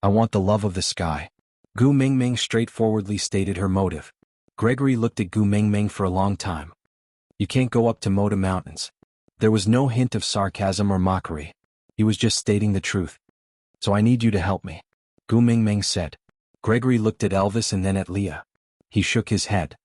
"I want the love of the sky." Gu Mingming straightforwardly stated her motive. Gregory looked at Gu Mingming for a long time. "You can't go up to Moda Mountains." There was no hint of sarcasm or mockery. He was just stating the truth. "So I need you to help me," Gu Mingming said. Gregory looked at Elvis and then at Leah. He shook his head.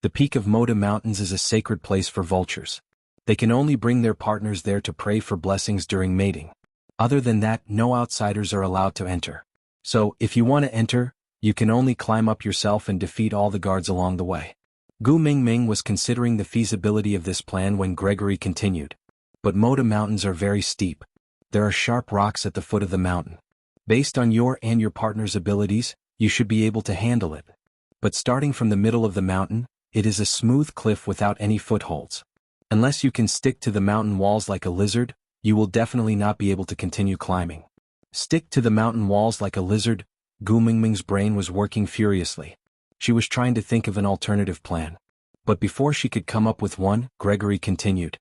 The peak of Moda Mountains is a sacred place for vultures. They can only bring their partners there to pray for blessings during mating. Other than that, no outsiders are allowed to enter. So, if you want to enter, you can only climb up yourself and defeat all the guards along the way. Gu Mingming was considering the feasibility of this plan when Gregory continued. "But Moda Mountains are very steep. There are sharp rocks at the foot of the mountain. Based on your and your partner's abilities, you should be able to handle it. But starting from the middle of the mountain, it is a smooth cliff without any footholds. Unless you can stick to the mountain walls like a lizard, you will definitely not be able to continue climbing." Stick to the mountain walls like a lizard? Gu Mingming's brain was working furiously. She was trying to think of an alternative plan. But before she could come up with one, Gregory continued.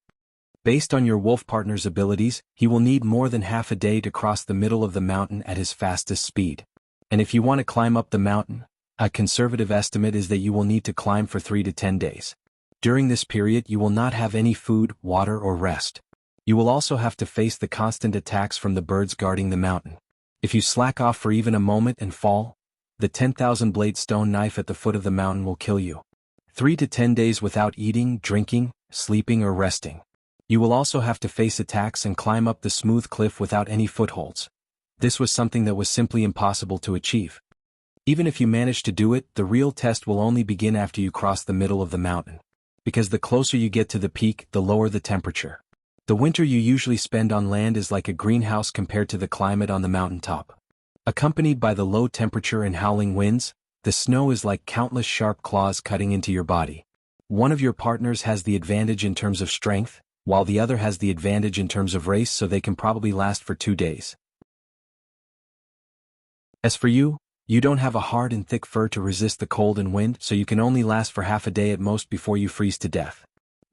"Based on your wolf partner's abilities, he will need more than half a day to cross the middle of the mountain at his fastest speed. And if you want to climb up the mountain, a conservative estimate is that you will need to climb for 3 to 10 days. During this period, you will not have any food, water, or rest. You will also have to face the constant attacks from the birds guarding the mountain. If you slack off for even a moment and fall, the 10,000 blade stone knife at the foot of the mountain will kill you. 3 to 10 days without eating, drinking, sleeping, or resting. You will also have to face attacks and climb up the smooth cliff without any footholds. This was something that was simply impossible to achieve. Even if you manage to do it, the real test will only begin after you cross the middle of the mountain. Because the closer you get to the peak, the lower the temperature. The winter you usually spend on land is like a greenhouse compared to the climate on the mountaintop. Accompanied by the low temperature and howling winds, the snow is like countless sharp claws cutting into your body. One of your partners has the advantage in terms of strength, while the other has the advantage in terms of race, so they can probably last for 2 days. As for you, you don't have a hard and thick fur to resist the cold and wind, so you can only last for half a day at most before you freeze to death.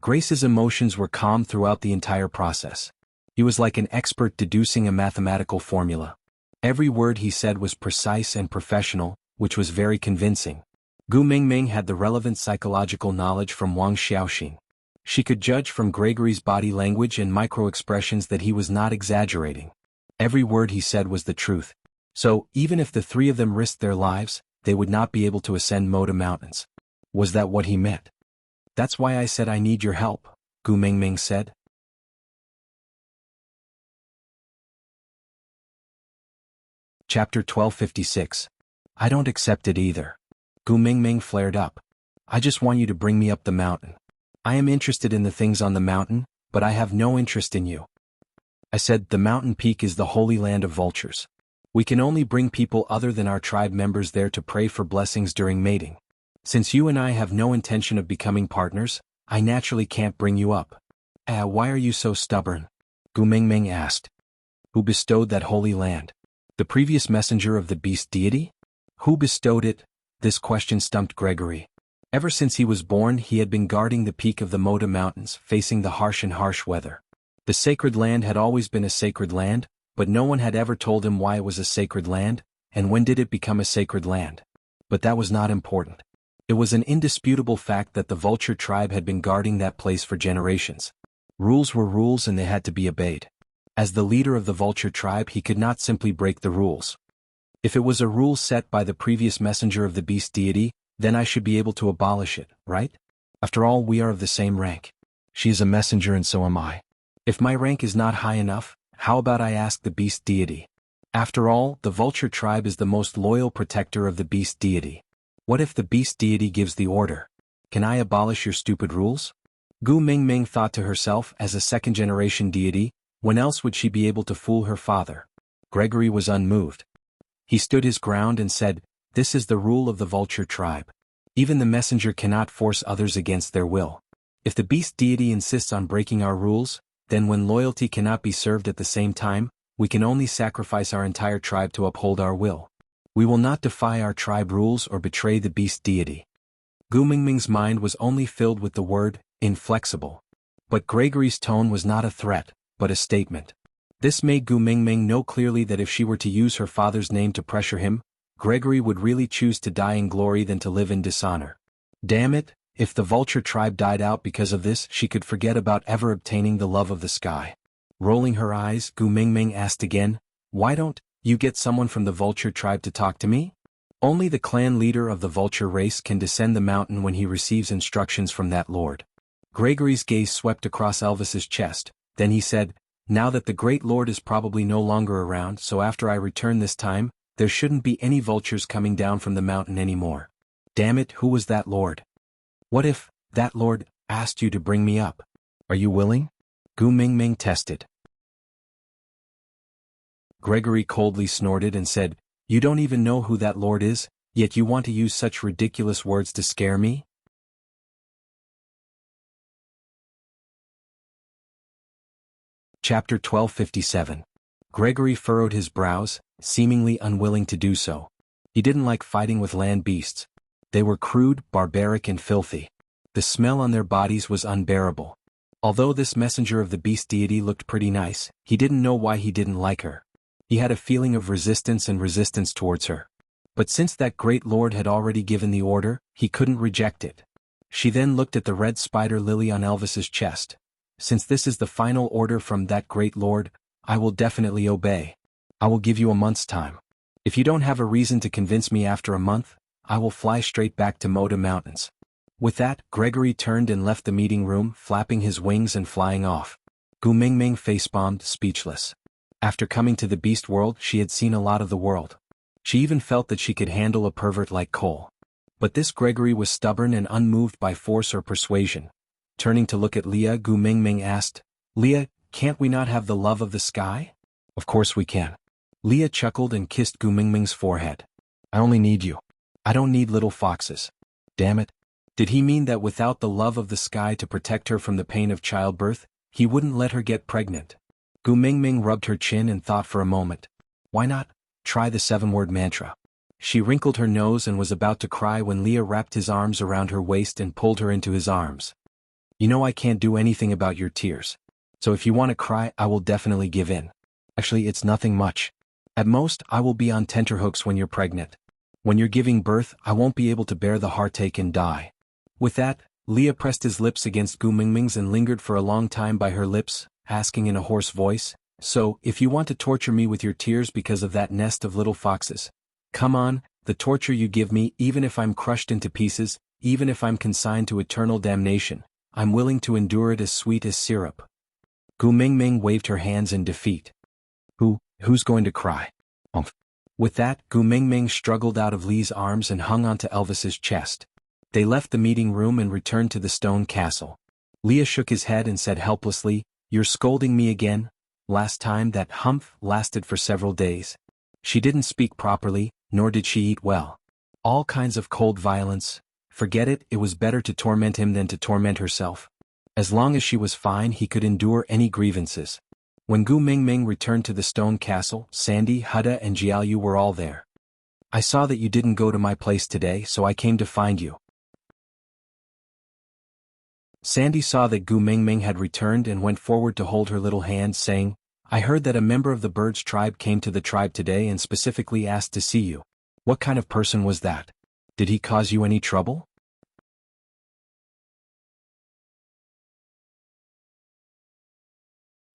Grace's emotions were calm throughout the entire process. He was like an expert deducing a mathematical formula. Every word he said was precise and professional, which was very convincing. Gu Mingming had the relevant psychological knowledge from Wang Xiaoxin. She could judge from Gregory's body language and micro-expressions that he was not exaggerating. Every word he said was the truth. So, even if the three of them risked their lives, they would not be able to ascend Moda Mountains. Was that what he meant? "That's why I said I need your help," Gu Mingming said. Chapter 1256. "I don't accept it either." Gu Mingming flared up. "I just want you to bring me up the mountain. I am interested in the things on the mountain, but I have no interest in you." I said, "The mountain peak is the holy land of vultures. We can only bring people other than our tribe members there to pray for blessings during mating. Since you and I have no intention of becoming partners, I naturally can't bring you up." Why are you so stubborn?" Gu Mingming asked. "Who bestowed that holy land? The previous messenger of the beast deity? Who bestowed it?" This question stumped Gregory. Ever since he was born he had been guarding the peak of the Moda Mountains, facing the harsh weather. The sacred land had always been a sacred land, but no one had ever told him why it was a sacred land, and when did it become a sacred land. But that was not important. It was an indisputable fact that the vulture tribe had been guarding that place for generations. Rules were rules and they had to be obeyed. As the leader of the vulture tribe he could not simply break the rules. If it was a rule set by the previous messenger of the beast deity, then I should be able to abolish it, right? After all, we are of the same rank. She is a messenger and so am I. If my rank is not high enough, how about I ask the beast deity? After all, the vulture tribe is the most loyal protector of the beast deity. What if the beast deity gives the order? Can I abolish your stupid rules? Gu Mingming thought to herself, as a second-generation deity, when else would she be able to fool her father? Gregory was unmoved. He stood his ground and said, "This is the rule of the vulture tribe. Even the messenger cannot force others against their will. If the beast deity insists on breaking our rules, then when loyalty cannot be served at the same time, we can only sacrifice our entire tribe to uphold our will. We will not defy our tribe rules or betray the beast deity." Gu Mingming's mind was only filled with the word, inflexible. But Gregory's tone was not a threat, but a statement. This made Gu Mingming know clearly that if she were to use her father's name to pressure him, Gregory would really choose to die in glory than to live in dishonor. Damn it, if the vulture tribe died out because of this, she could forget about ever obtaining the love of the sky. Rolling her eyes, Gu Mingming asked again, "Why don't you get someone from the vulture tribe to talk to me? Only the clan leader of the vulture race can descend the mountain when he receives instructions from that lord." Gregory's gaze swept across Elvis's chest, then he said, "Now that the great lord is probably no longer around, so after I return this time, there shouldn't be any vultures coming down from the mountain anymore. Damn it, who was that lord? What if that lord asked you to bring me up? Are you willing?" Gu Mingming tested. Gregory coldly snorted and said, "You don't even know who that lord is, yet you want to use such ridiculous words to scare me?" Chapter 1257. Gregory furrowed his brows, seemingly unwilling to do so. He didn't like fighting with land beasts. They were crude, barbaric and filthy. The smell on their bodies was unbearable. Although this messenger of the beast deity looked pretty nice, he didn't know why he didn't like her. He had a feeling of resistance towards her. But since that great lord had already given the order, he couldn't reject it. She then looked at the red spider lily on Elvis's chest. "Since this is the final order from that great lord, I will definitely obey. I will give you a month's time. If you don't have a reason to convince me after a month, I will fly straight back to Moda Mountains." With that, Gregory turned and left the meeting room, flapping his wings and flying off. Gu Mingming face-bombed, speechless. After coming to the beast world, she had seen a lot of the world. She even felt that she could handle a pervert like Cole. But this Gregory was stubborn and unmoved by force or persuasion. Turning to look at Leah, Gu Mingming asked, "Leah, can't we not have the love of the sky?" "Of course we can." Leah chuckled and kissed Gu Mingming's forehead. "I only need you. I don't need little foxes." Damn it. Did he mean that without the love of the sky to protect her from the pain of childbirth, he wouldn't let her get pregnant? Gu Mingming rubbed her chin and thought for a moment. Why not try the 7-word mantra? She wrinkled her nose and was about to cry when Leah wrapped his arms around her waist and pulled her into his arms. "You know I can't do anything about your tears. So if you want to cry, I will definitely give in. Actually, it's nothing much. At most, I will be on tenterhooks when you're pregnant. When you're giving birth, I won't be able to bear the heartache and die." With that, Leah pressed his lips against Gu Mingming's and lingered for a long time by her lips, asking in a hoarse voice, "So, if you want to torture me with your tears because of that nest of little foxes, come on, the torture you give me, even if I'm crushed into pieces, even if I'm consigned to eternal damnation, I'm willing to endure it as sweet as syrup." Gu Mingming waved her hands in defeat. Who's going to cry? Umph. With that, Gu Mingming struggled out of Lee's arms and hung onto Elvis's chest. They left the meeting room and returned to the stone castle. Leah shook his head and said helplessly, "You're scolding me again? Last time that humph lasted for several days." She didn't speak properly, nor did she eat well. All kinds of cold violence. Forget it, it was better to torment him than to torment herself. As long as she was fine, he could endure any grievances. When Gu Mingming returned to the stone castle, Sandy, Hutta and Jiaoyu were all there. I saw that you didn't go to my place today, so I came to find you. Sandy saw that Gu Mingming had returned and went forward to hold her little hand, saying, I heard that a member of the bird's tribe came to the tribe today and specifically asked to see you. What kind of person was that? Did he cause you any trouble?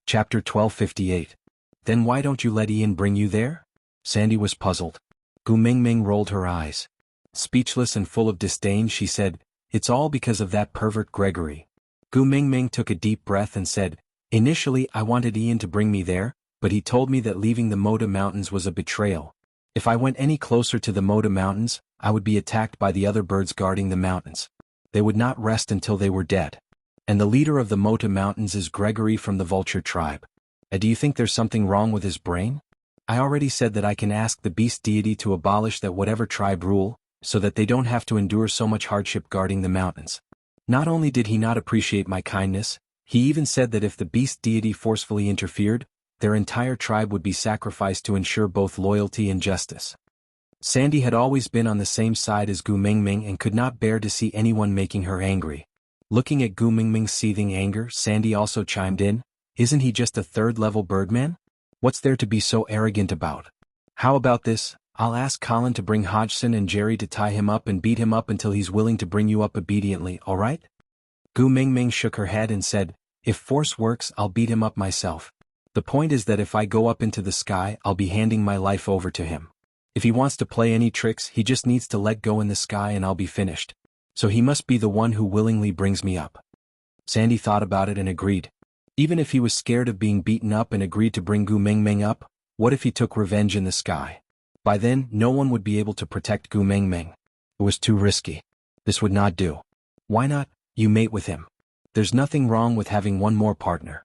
Chapter 1258. Then why don't you let Ian bring you there? Sandy was puzzled. Gu Mingming rolled her eyes. Speechless and full of disdain, she said, It's all because of that pervert Gregory. Gu Mingming took a deep breath and said, Initially I wanted Ian to bring me there, but he told me that leaving the Moda Mountains was a betrayal. If I went any closer to the Moda Mountains, I would be attacked by the other birds guarding the mountains. They would not rest until they were dead. And the leader of the Moda Mountains is Gregory from the vulture tribe. Do you think there's something wrong with his brain? I already said that I can ask the beast deity to abolish that whatever tribe rule, so that they don't have to endure so much hardship guarding the mountains. Not only did he not appreciate my kindness, he even said that if the beast deity forcefully interfered, their entire tribe would be sacrificed to ensure both loyalty and justice. Sandy had always been on the same side as Gu Mingming and could not bear to see anyone making her angry. Looking at Gu Mingming's seething anger, Sandy also chimed in, Isn't he just a third-level birdman? What's there to be so arrogant about? How about this? I'll ask Colin to bring Hodgson and Jerry to tie him up and beat him up until he's willing to bring you up obediently, all right? Gu Mingming shook her head and said, If force works, I'll beat him up myself. The point is that if I go up into the sky, I'll be handing my life over to him. If he wants to play any tricks, he just needs to let go in the sky and I'll be finished. So he must be the one who willingly brings me up. Sandy thought about it and agreed. Even if he was scared of being beaten up and agreed to bring Gu Mingming up, what if he took revenge in the sky? By then, no one would be able to protect Gu Mingming. It was too risky. This would not do. Why not? You mate with him. There's nothing wrong with having one more partner.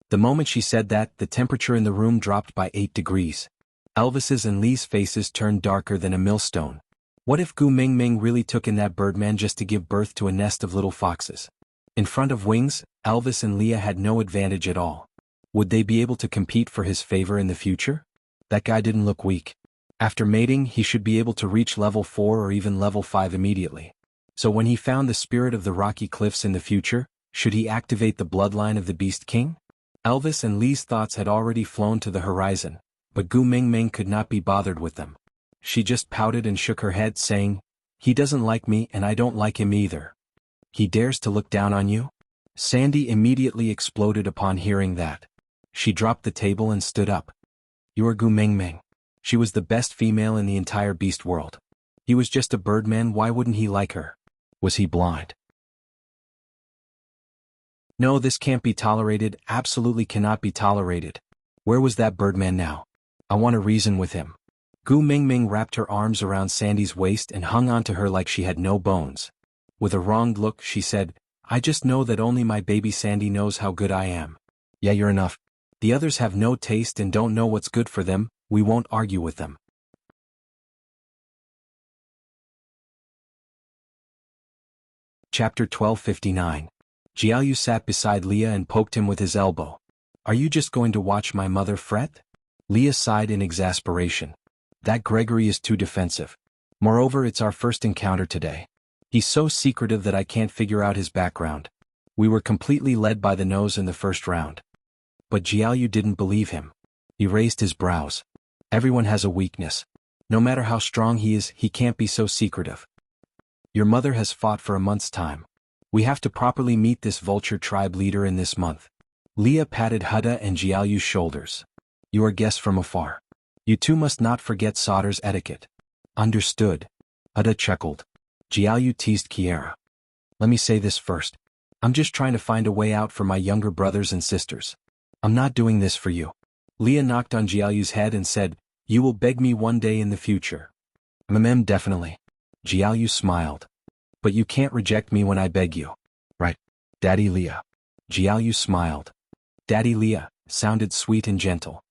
The moment she said that, the temperature in the room dropped by 8 degrees. Elvis's and Lee's faces turned darker than a millstone. What if Gu Mingming really took in that birdman just to give birth to a nest of little foxes? In front of Wings, Elvis and Leah had no advantage at all. Would they be able to compete for his favor in the future? That guy didn't look weak. After mating, he should be able to reach level 4 or even level 5 immediately. So when he found the spirit of the Rocky Cliffs in the future, should he activate the bloodline of the Beast King? Elvis and Lee's thoughts had already flown to the horizon, but Gu Mingming could not be bothered with them. She just pouted and shook her head, saying, He doesn't like me and I don't like him either. He dares to look down on you? Sandy immediately exploded upon hearing that. She dropped the table and stood up. You are Gu Mingming. She was the best female in the entire beast world. He was just a birdman, why wouldn't he like her? Was he blind? No, this can't be tolerated, absolutely cannot be tolerated. Where was that birdman now? I want to reason with him. Gu Mingming wrapped her arms around Sandy's waist and hung on to her like she had no bones. With a wronged look, she said, I just know that only my baby Sandy knows how good I am. Yeah, you're enough. The others have no taste and don't know what's good for them, we won't argue with them. Chapter 1259. Jiaoyu sat beside Leah and poked him with his elbow. Are you just going to watch my mother fret? Leah sighed in exasperation. That Gregory is too defensive. Moreover, it's our first encounter today. He's so secretive that I can't figure out his background. We were completely led by the nose in the first round. But Jiaoyu didn't believe him. He raised his brows. Everyone has a weakness. No matter how strong he is, he can't be so secretive. Your mother has fought for a month's time. We have to properly meet this vulture tribe leader in this month. Leah patted Huda and Jiaoyu's shoulders. You are guests from afar. You two must not forget Sauter's etiquette. Understood. Huda chuckled. Jiaoyu teased Kiara. Let me say this first. I'm just trying to find a way out for my younger brothers and sisters. I'm not doing this for you. Leah knocked on Jiaoyu's head and said, You will beg me one day in the future. Definitely. Jiaoyu smiled. But you can't reject me when I beg you. Right, Daddy Leah. Jiaoyu smiled. Daddy Leah sounded sweet and gentle.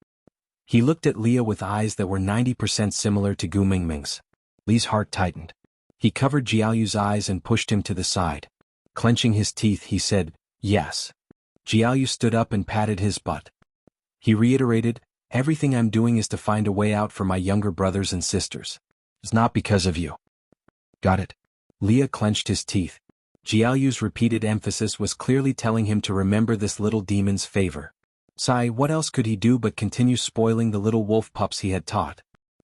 He looked at Leah with eyes that were 90% similar to Gu Mingming's. Lee's heart tightened. He covered Jiaoyu's eyes and pushed him to the side. Clenching his teeth, he said, Yes. Jiaoyu stood up and patted his butt. He reiterated, Everything I'm doing is to find a way out for my younger brothers and sisters. It's not because of you. Got it? Leah clenched his teeth. Jiaoyu's repeated emphasis was clearly telling him to remember this little demon's favor. Sigh, what else could he do but continue spoiling the little wolf pups he had taught?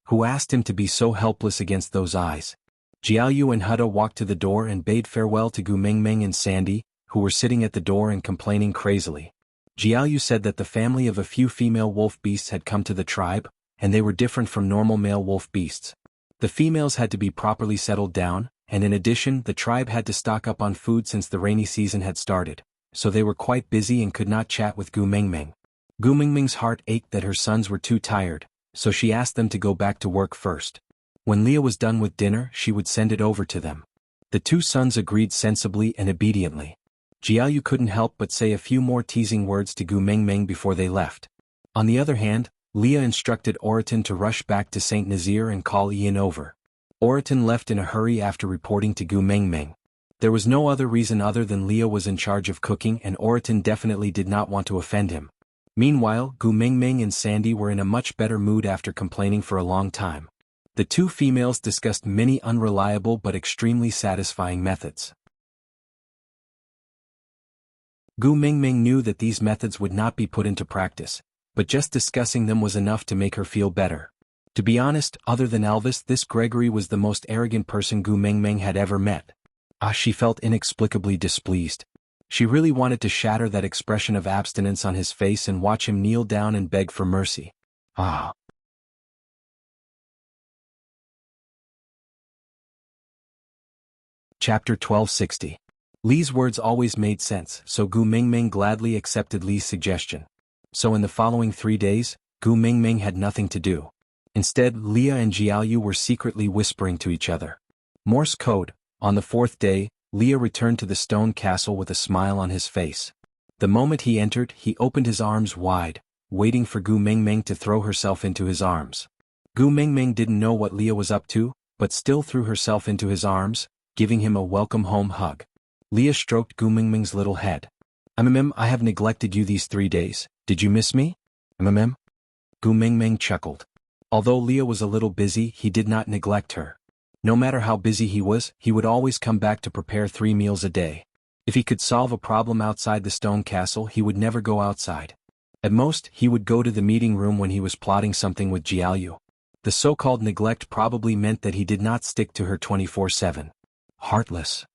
Who asked him to be so helpless against those eyes? Jiaoyu and Hutta walked to the door and bade farewell to Gu Mingming and Sandy, who were sitting at the door and complaining crazily. Jiaoyu said that the family of a few female wolf beasts had come to the tribe, and they were different from normal male wolf beasts. The females had to be properly settled down, and in addition the tribe had to stock up on food since the rainy season had started, so they were quite busy and could not chat with Gu Mingming. Gu Mingming's heart ached that her sons were too tired, so she asked them to go back to work first. When Leah was done with dinner, she would send it over to them. The two sons agreed sensibly and obediently. Jiaoyu couldn't help but say a few more teasing words to Gu Mingming before they left. On the other hand, Leah instructed Oriton to rush back to Saint Nazaire and call Ian over. Oriton left in a hurry after reporting to Gu Mingming. There was no other reason other than Leah was in charge of cooking and Oriton definitely did not want to offend him. Meanwhile, Gu Mingming and Sandy were in a much better mood after complaining for a long time. The two females discussed many unreliable but extremely satisfying methods. Gu Mingming knew that these methods would not be put into practice, but just discussing them was enough to make her feel better. To be honest, other than Elvis, this Gregory was the most arrogant person Gu Mingming had ever met. She felt inexplicably displeased. She really wanted to shatter that expression of abstinence on his face and watch him kneel down and beg for mercy. Chapter 1260. Li's words always made sense, so Gu Mingming gladly accepted Li's suggestion. So in the following 3 days, Gu Mingming had nothing to do. Instead, Leah and Jiaoyu were secretly whispering to each other. Morse code. On the 4th day, Leah returned to the stone castle with a smile on his face. The moment he entered, he opened his arms wide, waiting for Gu Mingming to throw herself into his arms. Gu Mingming didn't know what Leah was up to, but still threw herself into his arms, giving him a welcome home hug. Leah stroked Gu Mingming's little head. I have neglected you these 3 days. Did you miss me? Gu Mingming chuckled. Although Leah was a little busy, he did not neglect her. No matter how busy he was, he would always come back to prepare 3 meals a day. If he could solve a problem outside the stone castle, he would never go outside. At most, he would go to the meeting room when he was plotting something with Jiaoyu. The so-called neglect probably meant that he did not stick to her 24/7. Heartless.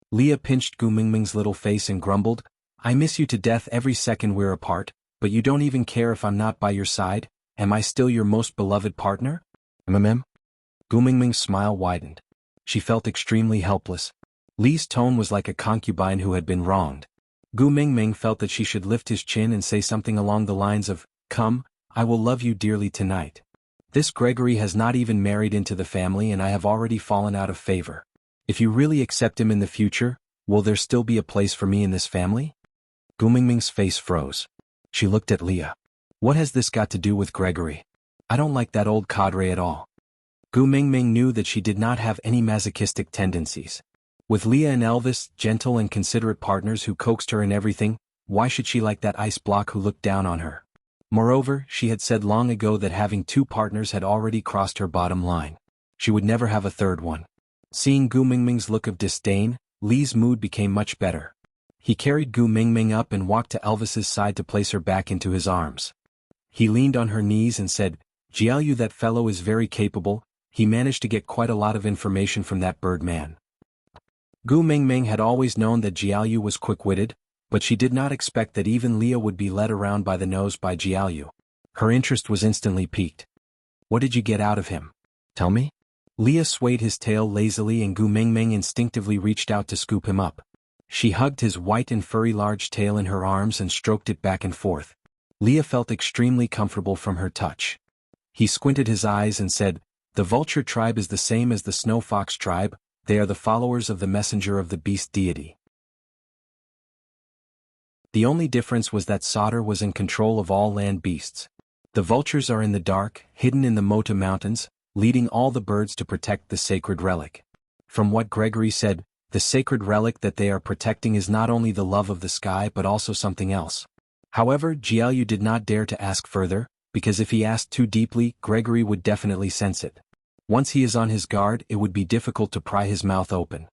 Leah pinched Gu Mingming's little face and grumbled, I miss you to death every second we're apart, but you don't even care if I'm not by your side. Am I still your most beloved partner? Gu Mingming's smile widened. She felt extremely helpless. Li's tone was like a concubine who had been wronged. Gu Mingming felt that she should lift his chin and say something along the lines of, Come, I will love you dearly tonight. This Gregory has not even married into the family and I have already fallen out of favor. If you really accept him in the future, will there still be a place for me in this family? Gu Mingming's face froze. She looked at Leah. What has this got to do with Gregory? I don't like that old cadre at all. Gu Mingming knew that she did not have any masochistic tendencies. With Leah and Elvis, gentle and considerate partners who coaxed her in everything, why should she like that ice block who looked down on her? Moreover, she had said long ago that having 2 partners had already crossed her bottom line. She would never have a third one. Seeing Gu Mingming's look of disdain, Li's mood became much better. He carried Gu Mingming up and walked to Elvis's side to place her back into his arms. He leaned on her knees and said, Jiaoyu, that fellow is very capable. He managed to get quite a lot of information from that bird man. Gu Mingming had always known that Jiaoyu was quick-witted, but she did not expect that even Leah would be led around by the nose by Jiaoyu. Her interest was instantly piqued. What did you get out of him? Tell me? Leah swayed his tail lazily and Gu Mingming instinctively reached out to scoop him up. She hugged his white and furry large tail in her arms and stroked it back and forth. Leah felt extremely comfortable from her touch. He squinted his eyes and said, The vulture tribe is the same as the snow fox tribe. They are the followers of the messenger of the beast deity. The only difference was that Sauter was in control of all land beasts. The vultures are in the dark, hidden in the Mota Mountains, leading all the birds to protect the sacred relic. From what Gregory said, the sacred relic that they are protecting is not only the love of the sky but also something else. However, Jiaoyu did not dare to ask further, because if he asked too deeply, Gregory would definitely sense it. Once he is on his guard, it would be difficult to pry his mouth open.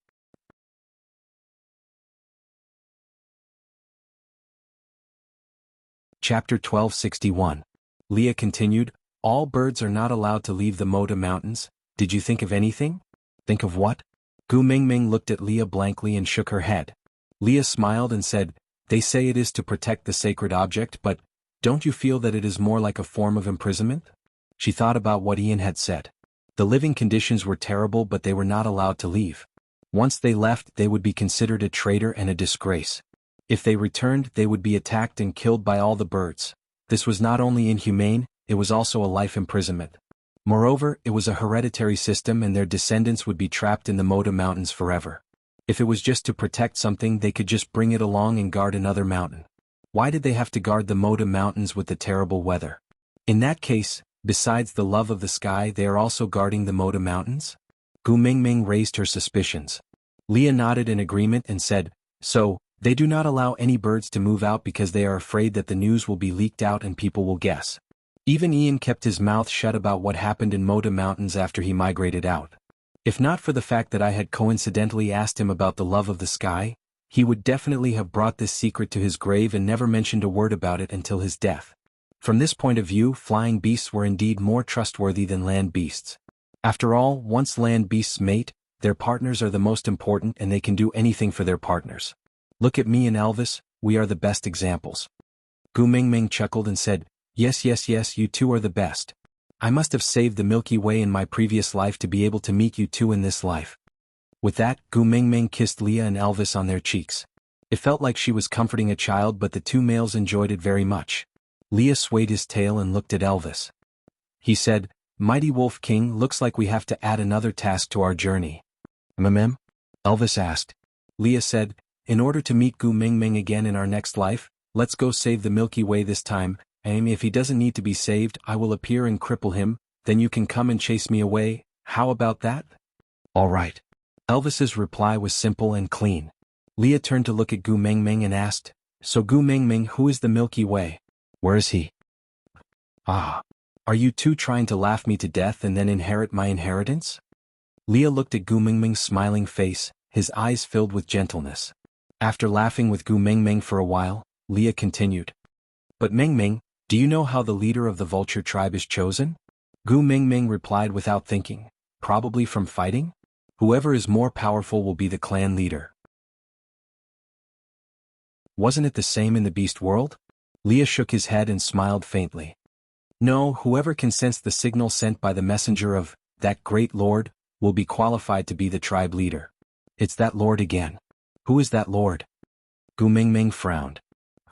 Chapter 1261. Leah continued, all birds are not allowed to leave the Moda Mountains. Did you think of anything? Think of what? Gu Mingming looked at Leah blankly and shook her head. Leah smiled and said, they say it is to protect the sacred object, but don't you feel that it is more like a form of imprisonment? She thought about what Ian had said. The living conditions were terrible, but they were not allowed to leave. Once they left, they would be considered a traitor and a disgrace. If they returned, they would be attacked and killed by all the birds. This was not only inhumane, it was also a life imprisonment. Moreover, it was a hereditary system and their descendants would be trapped in the Moda Mountains forever. If it was just to protect something, they could just bring it along and guard another mountain. Why did they have to guard the Moda Mountains with the terrible weather? In that case, besides the love of the sky, they are also guarding the Moda Mountains? Gu Mingming raised her suspicions. Leah nodded in agreement and said, so, they do not allow any birds to move out because they are afraid that the news will be leaked out and people will guess. Even Ian kept his mouth shut about what happened in Moda Mountains after he migrated out. If not for the fact that I had coincidentally asked him about the love of the sky, he would definitely have brought this secret to his grave and never mentioned a word about it until his death. From this point of view, flying beasts were indeed more trustworthy than land beasts. After all, once land beasts mate, their partners are the most important and they can do anything for their partners. Look at me and Elvis, we are the best examples. Gu Mingming chuckled and said, yes, you two are the best. I must have saved the Milky Way in my previous life to be able to meet you two in this life. With that, Gu Mingming kissed Leah and Elvis on their cheeks. It felt like she was comforting a child, but the two males enjoyed it very much. Leah swayed his tail and looked at Elvis. He said, Mighty Wolf King, looks like we have to add another task to our journey. Elvis asked. Leah said, in order to meet Gu Mingming again in our next life, let's go save the Milky Way this time. If he doesn't need to be saved, I will appear and cripple him, then you can come and chase me away. How about that? All right. Elvis's reply was simple and clean. Leah turned to look at Gu Mingming and asked, so Gu Mingming, who is the Milky Way? Where is he? Ah. Are you two trying to laugh me to death and then inherit my inheritance? Leah looked at Gu Mingming's smiling face, his eyes filled with gentleness. After laughing with Gu Mingming for a while, Leah continued. But Mingming, do you know how the leader of the vulture tribe is chosen? Gu Mingming replied without thinking, probably from fighting? Whoever is more powerful will be the clan leader. Wasn't it the same in the beast world? Leah shook his head and smiled faintly. No, whoever can sense the signal sent by the messenger of that great lord will be qualified to be the tribe leader. It's that lord again. Who is that lord? Gu Mingming frowned.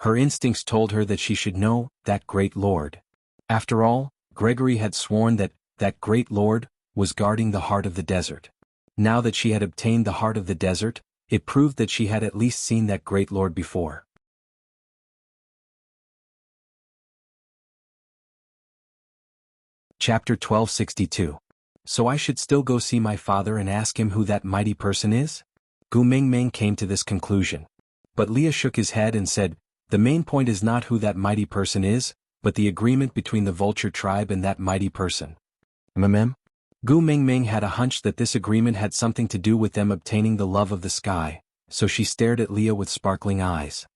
Her instincts told her that she should know that great lord. After all, Gregory had sworn that that great lord was guarding the heart of the desert. Now that she had obtained the heart of the desert, it proved that she had at least seen that great lord before. Chapter 1262. So I should still go see my father and ask him who that mighty person is? Gu Mingming came to this conclusion. But Leah shook his head and said, the main point is not who that mighty person is, but the agreement between the vulture tribe and that mighty person. Gu Mingming had a hunch that this agreement had something to do with them obtaining the love of the sky, so she stared at Leah with sparkling eyes.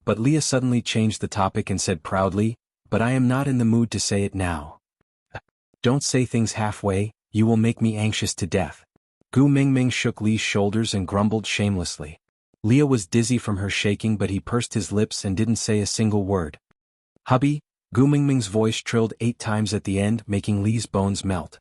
But Leah suddenly changed the topic and said proudly, but I am not in the mood to say it now. Don't say things halfway, you will make me anxious to death. Gu Mingming shook Leah's shoulders and grumbled shamelessly. Leah was dizzy from her shaking, but he pursed his lips and didn't say a single word. Hubby, Gu Mingming's voice trilled 8 times at the end, making Lee's bones melt.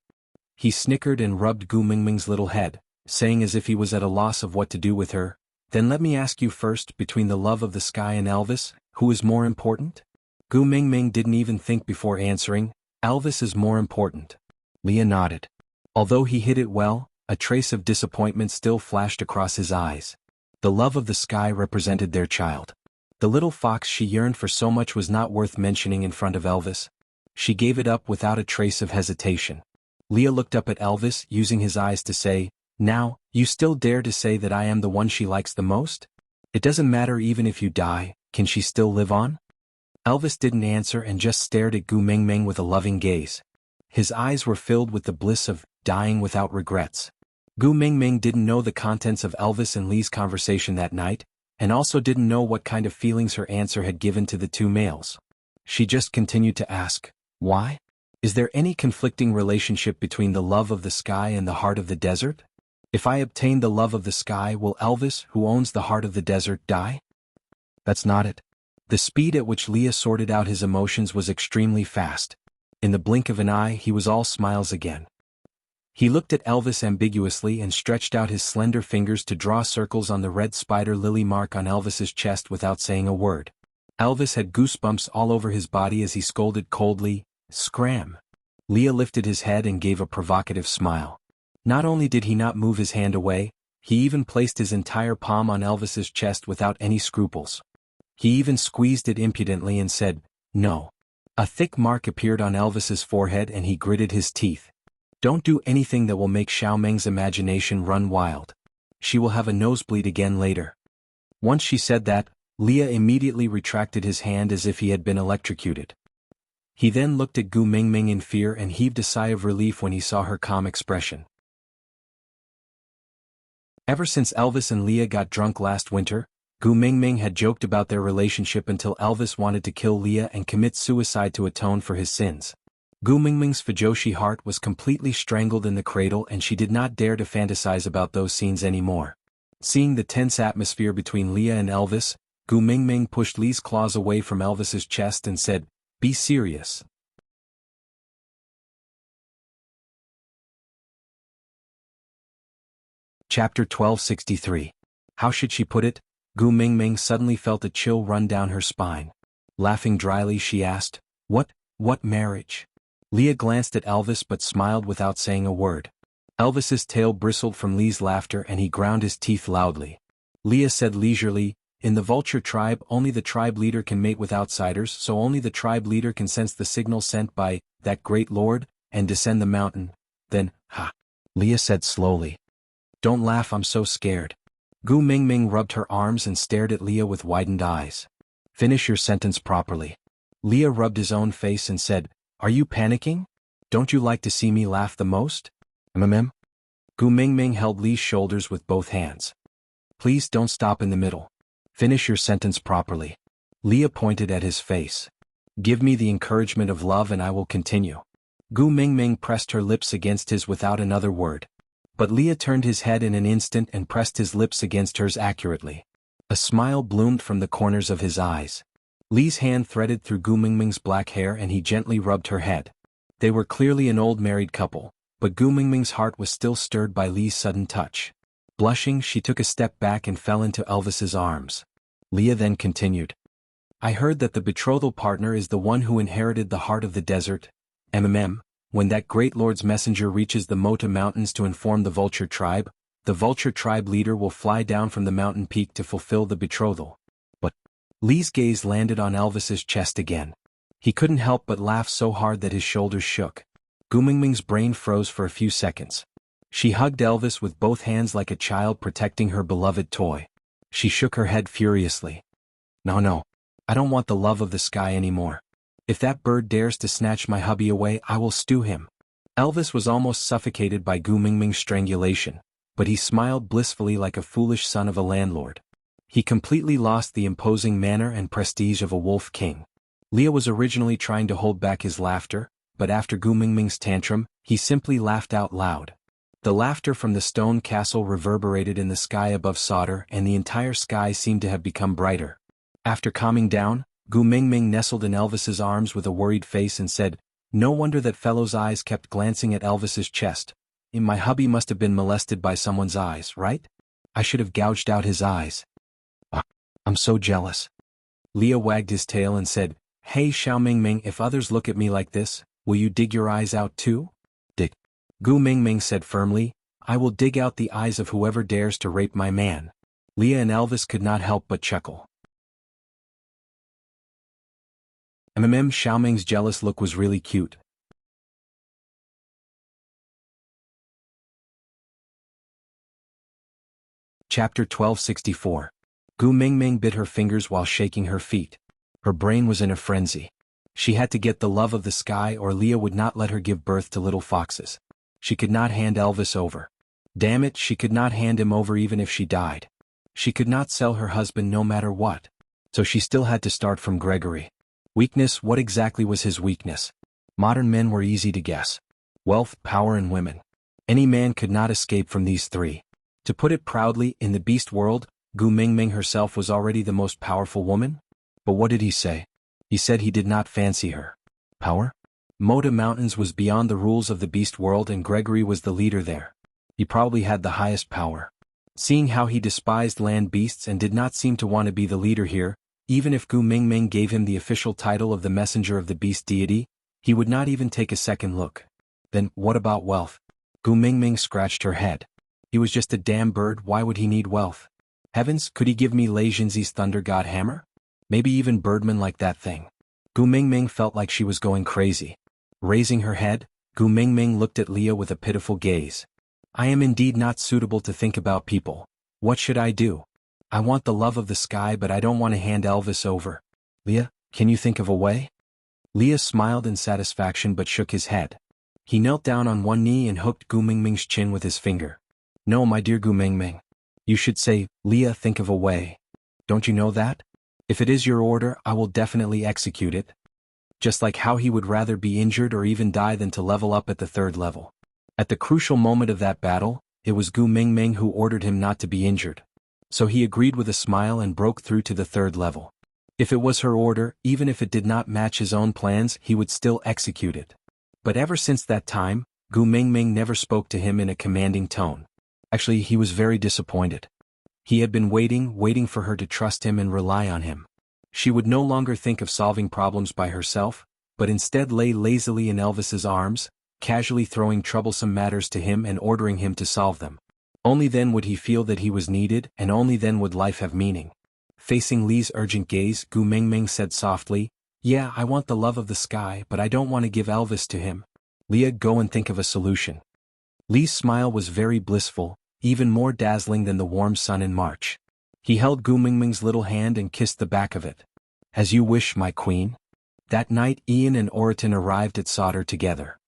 He snickered and rubbed Gu Mingming's little head, saying as if he was at a loss of what to do with her, then let me ask you first, between the love of the sky and Elvis, who is more important? Gu Mingming didn't even think before answering, Elvis is more important. Leah nodded. Although he hid it well, a trace of disappointment still flashed across his eyes. The love of the sky represented their child. The little fox she yearned for so much was not worth mentioning in front of Elvis. She gave it up without a trace of hesitation. Leah looked up at Elvis, using his eyes to say, now, you still dare to say that I am the one she likes the most? It doesn't matter even if you die, can she still live on? Elvis didn't answer and just stared at Gu Mingming with a loving gaze. His eyes were filled with the bliss of dying without regrets. Gu Mingming didn't know the contents of Elvis and Lee's conversation that night, and also didn't know what kind of feelings her answer had given to the two males. She just continued to ask, why? Is there any conflicting relationship between the love of the sky and the heart of the desert? If I obtain the love of the sky, will Elvis, who owns the heart of the desert, die? That's not it. The speed at which Leah sorted out his emotions was extremely fast. In the blink of an eye, he was all smiles again. He looked at Elvis ambiguously and stretched out his slender fingers to draw circles on the red spider lily mark on Elvis's chest without saying a word. Elvis had goosebumps all over his body as he scolded coldly, "Scram!" Leah lifted his head and gave a provocative smile. Not only did he not move his hand away, he even placed his entire palm on Elvis's chest without any scruples. He even squeezed it impudently and said, "No." A thick mark appeared on Elvis's forehead and he gritted his teeth. Don't do anything that will make Xiaoming's imagination run wild. She will have a nosebleed again later. Once she said that, Leah immediately retracted his hand as if he had been electrocuted. He then looked at Gu Mingming in fear and heaved a sigh of relief when he saw her calm expression. Ever since Elvis and Leah got drunk last winter, Gu Mingming had joked about their relationship until Elvis wanted to kill Leah and commit suicide to atone for his sins. Gu Mingming's Fujoshi heart was completely strangled in the cradle and she did not dare to fantasize about those scenes anymore. Seeing the tense atmosphere between Leah and Elvis, Gu Mingming pushed Lee's claws away from Elvis's chest and said, "Be serious." Chapter 1263. How should she put it? Gu Mingming suddenly felt a chill run down her spine. Laughing dryly, she asked, What marriage?" Leah glanced at Elvis but smiled without saying a word. Elvis's tail bristled from Lee's laughter and he ground his teeth loudly. Leah said leisurely, "In the vulture tribe, only the tribe leader can mate with outsiders, so only the tribe leader can sense the signal sent by that great lord, and descend the mountain. Then, ha!" Leah said slowly. "Don't laugh, I'm so scared." Gu Mingming rubbed her arms and stared at Leah with widened eyes. "Finish your sentence properly." Leah rubbed his own face and said, "Are you panicking? Don't you like to see me laugh the most?" "Mm-mm." Gu Mingming held Lee's shoulders with both hands. "Please don't stop in the middle. Finish your sentence properly." Leah pointed at his face. "Give me the encouragement of love and I will continue." Gu Mingming pressed her lips against his without another word. But Leah turned his head in an instant and pressed his lips against hers accurately. A smile bloomed from the corners of his eyes. Lee's hand threaded through Gu Mingming's black hair and he gently rubbed her head. They were clearly an old married couple, but Gu Mingming's heart was still stirred by Lee's sudden touch. Blushing, she took a step back and fell into Elvis's arms. Leah then continued. "I heard that the betrothal partner is the one who inherited the heart of the desert. When that great lord's messenger reaches the Mota Mountains to inform the vulture tribe leader will fly down from the mountain peak to fulfill the betrothal." But Lee's gaze landed on Elvis's chest again. He couldn't help but laugh so hard that his shoulders shook. Gu Mingming's brain froze for a few seconds. She hugged Elvis with both hands like a child protecting her beloved toy. She shook her head furiously. No, I don't want the love of the sky anymore. If that bird dares to snatch my hubby away, I will stew him." Elvis was almost suffocated by Gu Mingming's strangulation, but he smiled blissfully like a foolish son of a landlord. He completely lost the imposing manner and prestige of a wolf king. Leah was originally trying to hold back his laughter, but after Gu Mingming's tantrum, he simply laughed out loud. The laughter from the stone castle reverberated in the sky above Sauter and the entire sky seemed to have become brighter. After calming down, Gu Mingming nestled in Elvis's arms with a worried face and said, "No wonder that fellow's eyes kept glancing at Elvis's chest. My hubby must have been molested by someone's eyes, right? I should have gouged out his eyes. I'm so jealous." Leah wagged his tail and said, "Hey Xiaomingming, if others look at me like this, will you dig your eyes out too?" "Dig." Gu Mingming said firmly, "I will dig out the eyes of whoever dares to rape my man." Leah and Elvis could not help but chuckle. Xiaoming's jealous look was really cute. Chapter 1264. Gu Mingming bit her fingers while shaking her feet. Her brain was in a frenzy. She had to get the love of the sky or Leah would not let her give birth to little foxes. She could not hand Elvis over. Damn it, she could not hand him over even if she died. She could not sell her husband no matter what. So she still had to start from Gregory. Weakness, what exactly was his weakness? Modern men were easy to guess. Wealth, power and women. Any man could not escape from these three. To put it proudly, in the beast world, Gu Mingming herself was already the most powerful woman? But what did he say? He said he did not fancy her. Power? Moda Mountains was beyond the rules of the beast world and Gregory was the leader there. He probably had the highest power. Seeing how he despised land beasts and did not seem to want to be the leader here, even if Gu Mingming gave him the official title of the messenger of the beast deity, he would not even take a second look. Then, what about wealth? Gu Mingming scratched her head. He was just a damn bird, why would he need wealth? Heavens, could he give me Lei Jinzi's thunder god hammer? Maybe even Birdman like that thing. Gu Mingming felt like she was going crazy. Raising her head, Gu Mingming looked at Leah with a pitiful gaze. I am indeed not suitable to think about people. What should I do? I want the love of the sky but I don't want to hand Elvis over. Leah, can you think of a way? Leah smiled in satisfaction but shook his head. He knelt down on one knee and hooked Gu Mingming's chin with his finger. No, my dear Gu Mingming. You should say, Leah, think of a way. Don't you know that? If it is your order, I will definitely execute it. Just like how he would rather be injured or even die than to level up at the third level. At the crucial moment of that battle, it was Gu Mingming who ordered him not to be injured. So he agreed with a smile and broke through to the third level. If it was her order, even if it did not match his own plans, he would still execute it. But ever since that time, Gu Mingming never spoke to him in a commanding tone. Actually, he was very disappointed. He had been waiting for her to trust him and rely on him. She would no longer think of solving problems by herself, but instead lay lazily in Elvis's arms, casually throwing troublesome matters to him and ordering him to solve them. Only then would he feel that he was needed, and only then would life have meaning. Facing Lee's urgent gaze, Gu Mingming said softly, Yeah, I want the love of the sky, but I don't want to give Elvis to him. Leah, go and think of a solution. Lee's smile was very blissful, even more dazzling than the warm sun in March. He held Gu Mingming's little hand and kissed the back of it. As you wish, my queen. That night Ian and Oriton arrived at Sauter together.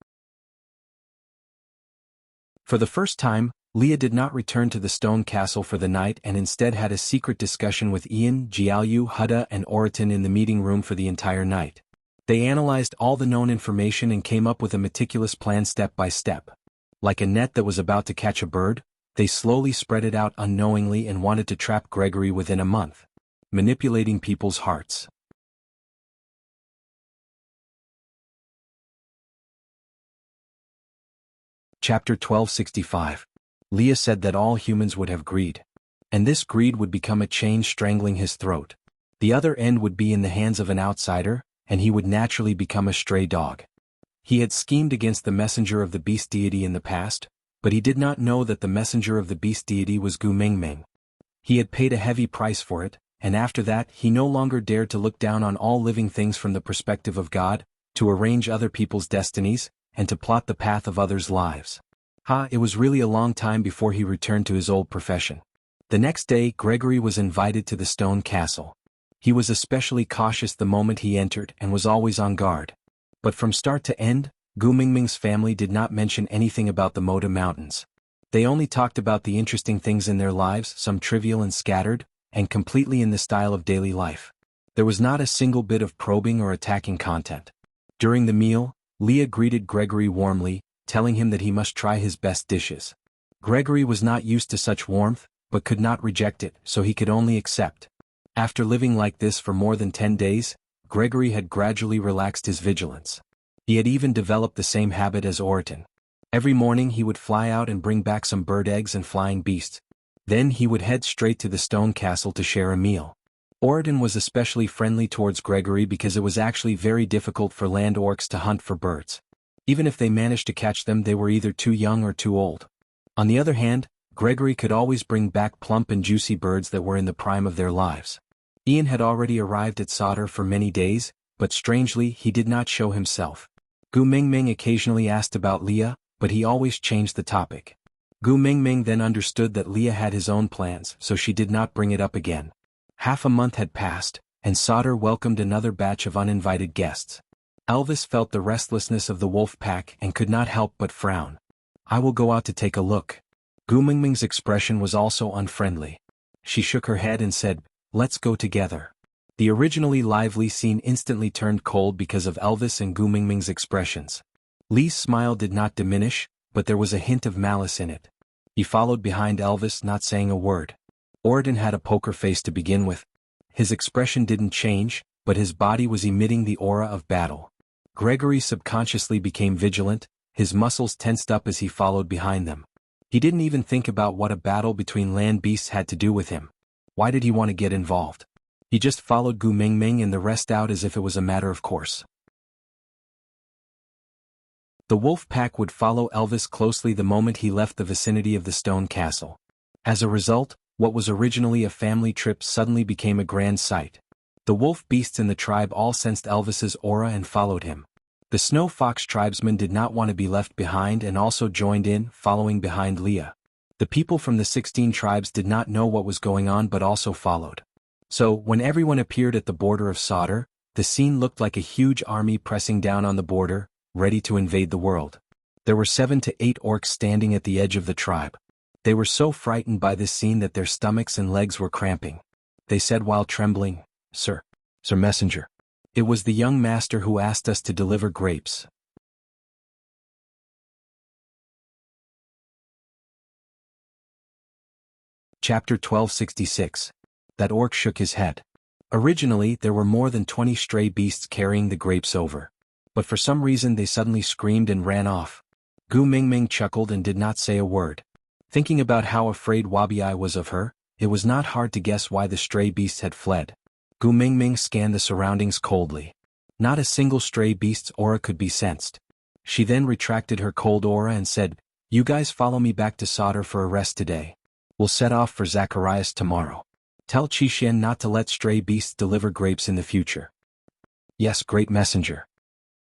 For the first time, Leah did not return to the stone castle for the night and instead had a secret discussion with Ian, Jiaoyu, Hudda and Oriton in the meeting room for the entire night. They analyzed all the known information and came up with a meticulous plan step by step. Like a net that was about to catch a bird, they slowly spread it out unknowingly and wanted to trap Gregory within a month. Manipulating people's hearts. Chapter 1265. Leah said that all humans would have greed. And this greed would become a chain strangling his throat. The other end would be in the hands of an outsider, and he would naturally become a stray dog. He had schemed against the messenger of the beast deity in the past, but he did not know that the messenger of the beast deity was Gu Mingming. He had paid a heavy price for it, and after that he no longer dared to look down on all living things from the perspective of God, to arrange other people's destinies, and to plot the path of others' lives. It was really a long time before he returned to his old profession. The next day Gregory was invited to the stone castle. He was especially cautious the moment he entered and was always on guard. But from start to end, Gu Mingming's family did not mention anything about the Moda Mountains. They only talked about the interesting things in their lives, some trivial and scattered, and completely in the style of daily life. There was not a single bit of probing or attacking content. During the meal, Leah greeted Gregory warmly, telling him that he must try his best dishes. Gregory was not used to such warmth, but could not reject it, so he could only accept. After living like this for more than 10 days, Gregory had gradually relaxed his vigilance. He had even developed the same habit as Oriton. Every morning he would fly out and bring back some bird eggs and flying beasts. Then he would head straight to the stone castle to share a meal. Oriton was especially friendly towards Gregory because it was actually very difficult for land orcs to hunt for birds. Even if they managed to catch them, they were either too young or too old. On the other hand, Gregory could always bring back plump and juicy birds that were in the prime of their lives. Ian had already arrived at Sauter for many days, but strangely he did not show himself. Gu Mingming occasionally asked about Leah, but he always changed the topic. Gu Mingming then understood that Leah had his own plans, so she did not bring it up again. Half a month had passed, and Sauter welcomed another batch of uninvited guests. Elvis felt the restlessness of the wolf pack and could not help but frown. I will go out to take a look. Gu Mingming's expression was also unfriendly. She shook her head and said, let's go together. The originally lively scene instantly turned cold because of Elvis and Gu Mingming's expressions. Li's smile did not diminish, but there was a hint of malice in it. He followed behind Elvis, not saying a word. Orion had a poker face to begin with. His expression didn't change, but his body was emitting the aura of battle. Gregory subconsciously became vigilant, his muscles tensed up as he followed behind them. He didn't even think about what a battle between land beasts had to do with him. Why did he want to get involved? He just followed Gu Mingming and the rest out as if it was a matter of course. The wolf pack would follow Elvis closely the moment he left the vicinity of the stone castle. As a result, what was originally a family trip suddenly became a grand sight. The wolf beasts in the tribe all sensed Elvis's aura and followed him. The snow fox tribesmen did not want to be left behind and also joined in, following behind Leah. The people from the 16 tribes did not know what was going on but also followed. So, when everyone appeared at the border of Sodor, the scene looked like a huge army pressing down on the border, ready to invade the world. There were 7 to 8 orcs standing at the edge of the tribe. They were so frightened by this scene that their stomachs and legs were cramping. They said while trembling, Sir Messenger. It was the young master who asked us to deliver grapes. Chapter 1266. That orc shook his head. Originally, there were more than 20 stray beasts carrying the grapes over. But for some reason they suddenly screamed and ran off. Gu Mingming chuckled and did not say a word. Thinking about how afraid Wabi was of her, it was not hard to guess why the stray beasts had fled. Gu Mingming scanned the surroundings coldly. Not a single stray beast's aura could be sensed. She then retracted her cold aura and said, you guys follow me back to Sodor for a rest today. We'll set off for Zacharias tomorrow. Tell Qixuan not to let stray beasts deliver grapes in the future. Yes, great messenger.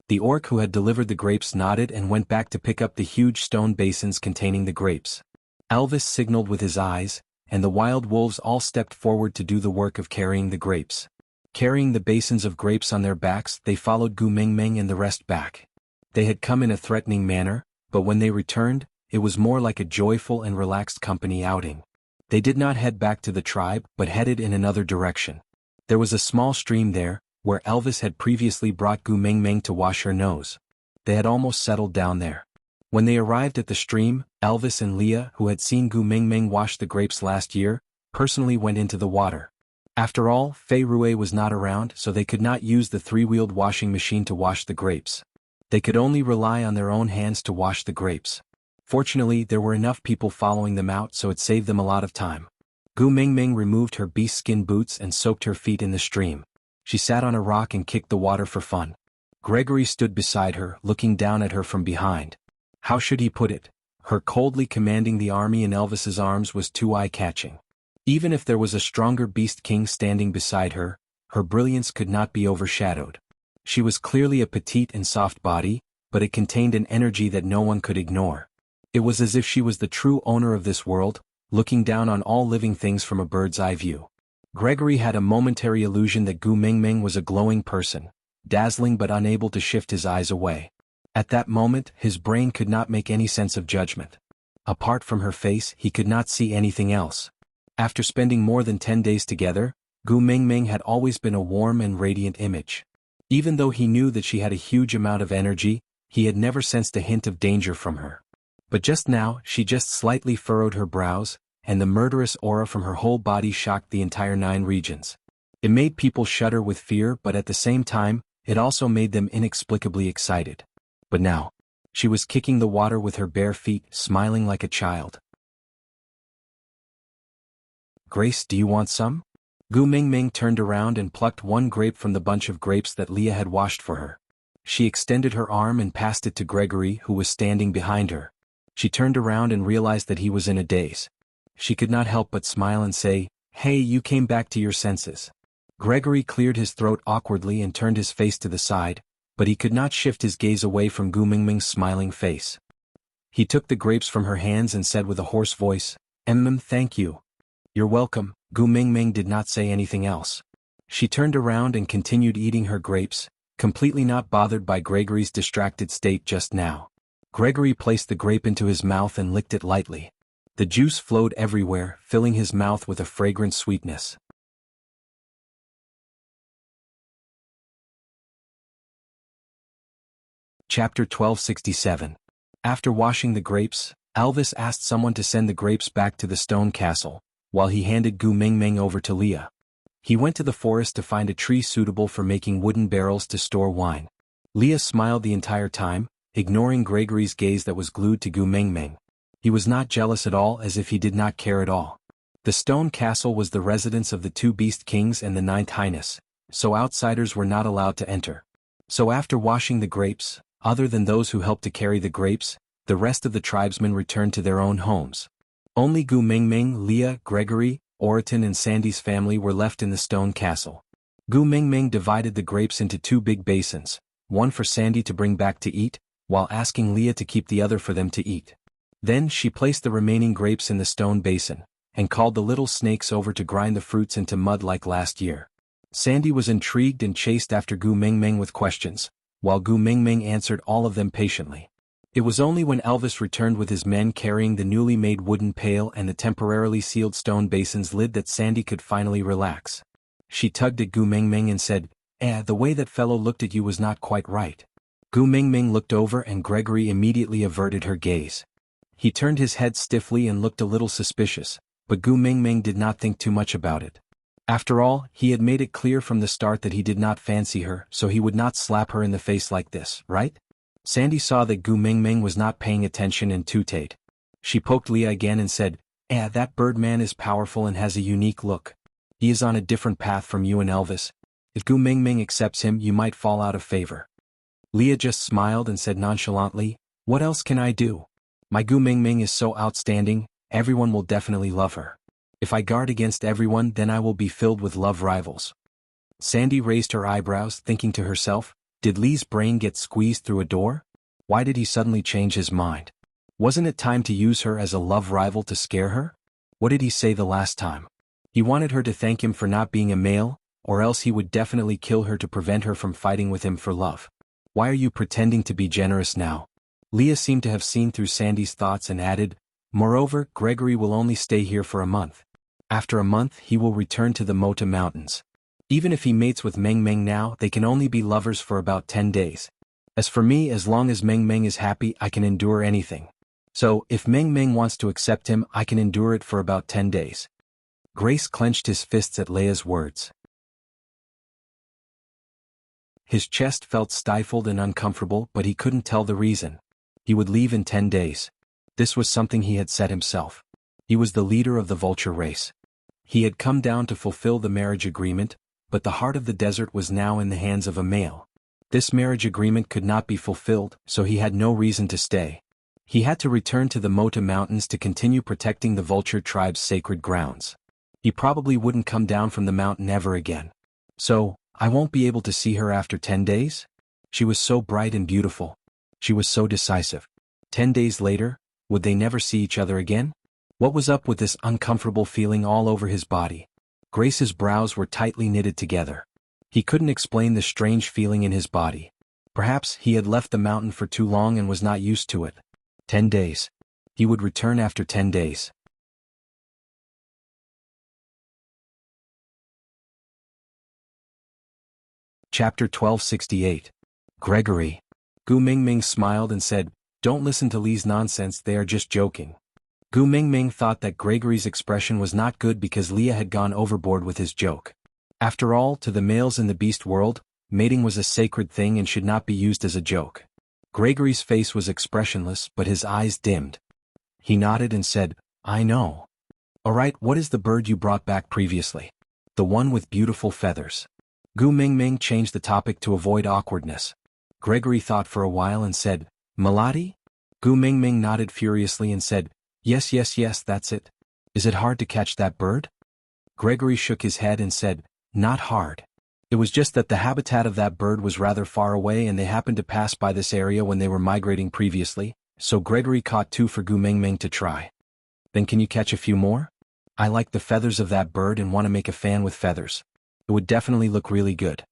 The orc who had delivered the grapes nodded and went back to pick up the huge stone basins containing the grapes. Elvis signaled with his eyes, and the wild wolves all stepped forward to do the work of carrying the grapes. Carrying the basins of grapes on their backs, they followed Gu Mingming and the rest back. They had come in a threatening manner, but when they returned, it was more like a joyful and relaxed company outing. They did not head back to the tribe but headed in another direction. There was a small stream there, where Elvis had previously brought Gu Mingming to wash her nose. They had almost settled down there. When they arrived at the stream, Elvis and Leah, who had seen Gu Mingming wash the grapes last year, personally went into the water. After all, Fei Rui was not around, so they could not use the 3-wheeled washing machine to wash the grapes. They could only rely on their own hands to wash the grapes. Fortunately, there were enough people following them out, so it saved them a lot of time. Gu Mingming removed her beast skin boots and soaked her feet in the stream. She sat on a rock and kicked the water for fun. Gregory stood beside her, looking down at her from behind. How should he put it? Her coldly commanding the army in Elvis's arms was too eye-catching. Even if there was a stronger beast king standing beside her, her brilliance could not be overshadowed. She was clearly a petite and soft body, but it contained an energy that no one could ignore. It was as if she was the true owner of this world, looking down on all living things from a bird's-eye view. Gregory had a momentary illusion that Gu Mingming was a glowing person, dazzling but unable to shift his eyes away. At that moment, his brain could not make any sense of judgment. Apart from her face, he could not see anything else. After spending more than 10 days together, Gu Mingming had always been a warm and radiant image. Even though he knew that she had a huge amount of energy, he had never sensed a hint of danger from her. But just now, she just slightly furrowed her brows, and the murderous aura from her whole body shocked the entire 9 regions. It made people shudder with fear, but at the same time, it also made them inexplicably excited. But now, she was kicking the water with her bare feet, smiling like a child. Grace, do you want some? Gu Mingming turned around and plucked one grape from the bunch of grapes that Leah had washed for her. She extended her arm and passed it to Gregory, who was standing behind her. She turned around and realized that he was in a daze. She could not help but smile and say, "Hey, you came back to your senses." Gregory cleared his throat awkwardly and turned his face to the side, but he could not shift his gaze away from Gu Mingming's smiling face. He took the grapes from her hands and said with a hoarse voice, Thank you." "You're welcome." Gu Mingming did not say anything else. She turned around and continued eating her grapes, completely not bothered by Gregory's distracted state just now. Gregory placed the grape into his mouth and licked it lightly. The juice flowed everywhere, filling his mouth with a fragrant sweetness. Chapter 1267. After washing the grapes, Elvis asked someone to send the grapes back to the stone castle, while he handed Gu Mingming over to Leah. He went to the forest to find a tree suitable for making wooden barrels to store wine. Leah smiled the entire time, ignoring Gregory's gaze that was glued to Gu Mingming. He was not jealous at all, as if he did not care at all. The stone castle was the residence of the two beast kings and the ninth highness, so outsiders were not allowed to enter. So after washing the grapes, other than those who helped to carry the grapes, the rest of the tribesmen returned to their own homes. Only Gu Mingming, Leah, Gregory, Oriton and Sandy's family were left in the stone castle. Gu Mingming divided the grapes into two big basins, one for Sandy to bring back to eat, while asking Leah to keep the other for them to eat. Then she placed the remaining grapes in the stone basin, and called the little snakes over to grind the fruits into mud like last year. Sandy was intrigued and chased after Gu Mingming with questions, while Gu Mingming answered all of them patiently. It was only when Elvis returned with his men carrying the newly made wooden pail and the temporarily sealed stone basin's lid that Sandy could finally relax. She tugged at Gu Mingming and said, the way that fellow looked at you was not quite right." Gu Mingming looked over and Gregory immediately averted her gaze. He turned his head stiffly and looked a little suspicious, but Gu Mingming did not think too much about it. After all, he had made it clear from the start that he did not fancy her, so he would not slap her in the face like this, right? Sandy saw that Gu Mingming was not paying attention and tooted. She poked Leah again and said, that Birdman is powerful and has a unique look. He is on a different path from you and Elvis. If Gu Mingming accepts him, you might fall out of favor." Leah just smiled and said nonchalantly, "What else can I do? My Gu Mingming is so outstanding, everyone will definitely love her. If I guard against everyone, then I will be filled with love rivals." Sandy raised her eyebrows, thinking to herself, did Lee's brain get squeezed through a door? Why did he suddenly change his mind? Wasn't it time to use her as a love rival to scare her? What did he say the last time? He wanted her to thank him for not being a male, or else he would definitely kill her to prevent her from fighting with him for love. Why are you pretending to be generous now? Leah seemed to have seen through Sandy's thoughts and added, "Moreover, Gregory will only stay here for a month. After a month he will return to the Mota Mountains. Even if he mates with Meng Meng now, they can only be lovers for about 10 days. As for me, as long as Meng Meng is happy, I can endure anything. So, if Meng Meng wants to accept him, I can endure it for about 10 days. Grace clenched his fists at Leia's words. His chest felt stifled and uncomfortable, but he couldn't tell the reason. He would leave in 10 days. This was something he had said himself. He was the leader of the vulture race. He had come down to fulfill the marriage agreement, but the heart of the desert was now in the hands of a male. This marriage agreement could not be fulfilled, so he had no reason to stay. He had to return to the Mota Mountains to continue protecting the vulture tribe's sacred grounds. He probably wouldn't come down from the mountain ever again. So, I won't be able to see her after 10 days? She was so bright and beautiful. She was so decisive. 10 days later, would they never see each other again? What was up with this uncomfortable feeling all over his body? Grace's brows were tightly knitted together. He couldn't explain the strange feeling in his body. Perhaps he had left the mountain for too long and was not used to it. 10 days. He would return after 10 days. Chapter 1268. Gregory. Gu Mingming smiled and said, "Don't listen to Lee's nonsense, they are just joking." Gu Mingming thought that Gregory's expression was not good because Leah had gone overboard with his joke. After all, to the males in the beast world, mating was a sacred thing and should not be used as a joke. Gregory's face was expressionless, but his eyes dimmed. He nodded and said, "I know. Alright, what is the bird you brought back previously? The one with beautiful feathers." Gu Mingming changed the topic to avoid awkwardness. Gregory thought for a while and said, "Melody?" Gu Mingming nodded furiously and said, Yes, that's it. Is it hard to catch that bird?" Gregory shook his head and said, "Not hard. It was just that the habitat of that bird was rather far away and they happened to pass by this area when they were migrating previously, so Gregory caught 2 for Gu Mingming to try." "Then can you catch a few more? I like the feathers of that bird and want to make a fan with feathers. It would definitely look really good."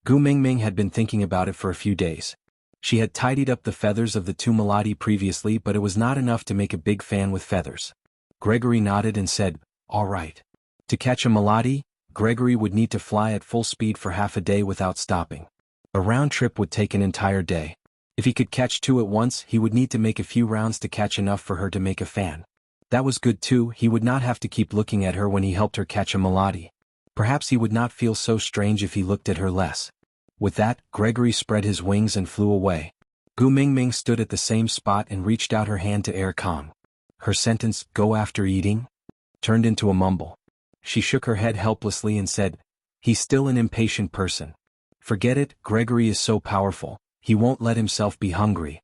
Gu Mingming had been thinking about it for a few days. She had tidied up the feathers of the two Melody previously, but it was not enough to make a big fan with feathers. Gregory nodded and said, "All right." To catch a Melody, Gregory would need to fly at full speed for half a day without stopping. A round trip would take an entire day. If he could catch two at once, he would need to make a few rounds to catch enough for her to make a fan. That was good too, he would not have to keep looking at her when he helped her catch a Melody. Perhaps he would not feel so strange if he looked at her less. With that, Gregory spread his wings and flew away. Gu Mingming stood at the same spot and reached out her hand to Air Kong. Her sentence, "Go after eating?" turned into a mumble. She shook her head helplessly and said, "He's still an impatient person. Forget it, Gregory is so powerful, he won't let himself be hungry."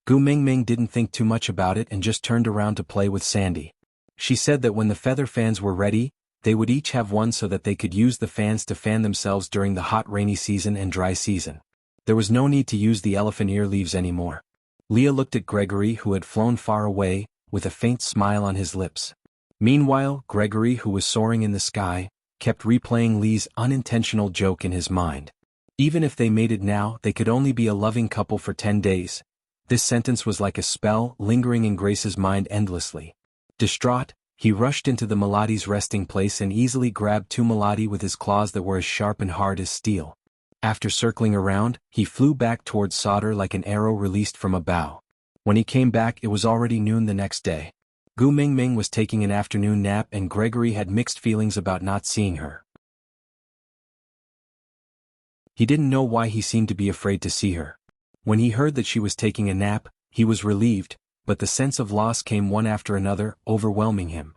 Gu Mingming didn't think too much about it and just turned around to play with Sandy. She said that when the feather fans were ready, they would each have one so that they could use the fans to fan themselves during the hot rainy season and dry season. There was no need to use the elephant ear leaves anymore. Leah looked at Gregory, who had flown far away, with a faint smile on his lips. Meanwhile, Gregory, who was soaring in the sky, kept replaying Lee's unintentional joke in his mind. Even if they mated now, they could only be a loving couple for 10 days. This sentence was like a spell, lingering in Grace's mind endlessly. Distraught, he rushed into the Melody's resting place and easily grabbed two Melody with his claws that were as sharp and hard as steel. After circling around, he flew back towards Sauter like an arrow released from a bow. When he came back, it was already noon the next day. Gu Mingming was taking an afternoon nap and Gregory had mixed feelings about not seeing her. He didn't know why he seemed to be afraid to see her. When he heard that she was taking a nap, he was relieved, but the sense of loss came one after another, overwhelming him.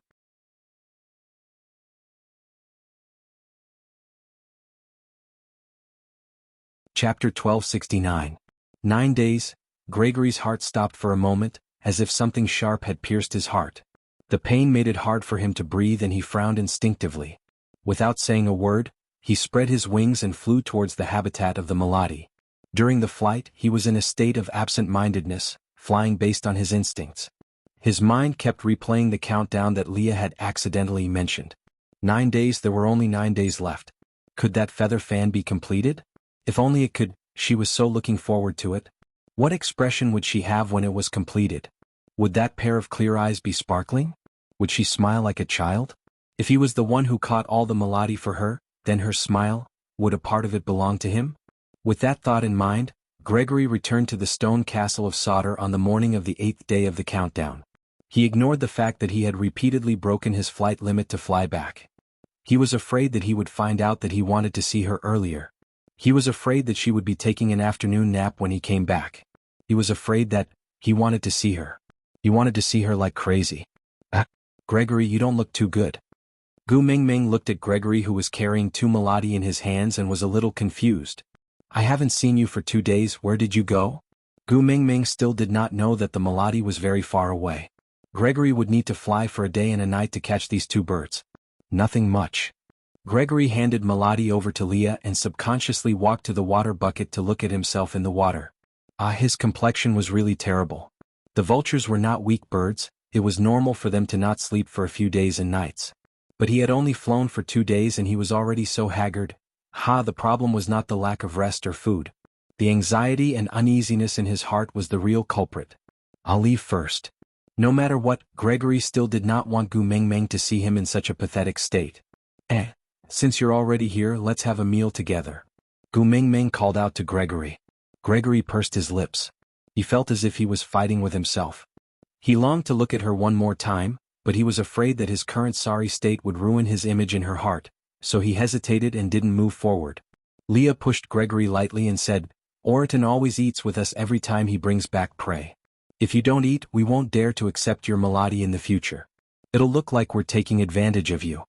Chapter 1269. 9 days. Gregory's heart stopped for a moment, as if something sharp had pierced his heart. The pain made it hard for him to breathe and he frowned instinctively. Without saying a word, he spread his wings and flew towards the habitat of the Melody. During the flight, he was in a state of absent-mindedness, flying based on his instincts. His mind kept replaying the countdown that Leah had accidentally mentioned. 9 days, there were only 9 days left. Could that feather fan be completed? If only it could, she was so looking forward to it. What expression would she have when it was completed? Would that pair of clear eyes be sparkling? Would she smile like a child? If he was the one who caught all the Melody for her, then her smile, would a part of it belong to him? With that thought in mind, Gregory returned to the stone castle of Sauter on the morning of the 8th day of the countdown. He ignored the fact that he had repeatedly broken his flight limit to fly back. He was afraid that he would find out that he wanted to see her earlier. He was afraid that she would be taking an afternoon nap when he came back. He was afraid that he wanted to see her. He wanted to see her like crazy. Gregory, you don't look too good." Gu Mingming looked at Gregory, who was carrying two Melody in his hands, and was a little confused. "I haven't seen you for 2 days, where did you go?" Gu Mingming still did not know that the Melody was very far away. Gregory would need to fly for a day and a night to catch these two birds. Nothing much. Gregory handed Melody over to Leah and subconsciously walked to the water bucket to look at himself in the water. His complexion was really terrible. The vultures were not weak birds, it was normal for them to not sleep for a few days and nights. But he had only flown for 2 days and he was already so haggard. The problem was not the lack of rest or food. The anxiety and uneasiness in his heart was the real culprit. "I'll leave first." No matter what, Gregory still did not want Gu Mingming to see him in such a pathetic state. Since you're already here, let's have a meal together." Gu Mingming called out to Gregory. Gregory pursed his lips. He felt as if he was fighting with himself. He longed to look at her one more time, but he was afraid that his current sorry state would ruin his image in her heart, so he hesitated and didn't move forward. Leah pushed Gregory lightly and said, "Oriton always eats with us every time he brings back prey. If you don't eat, we won't dare to accept your Melody in the future. It'll look like we're taking advantage of you."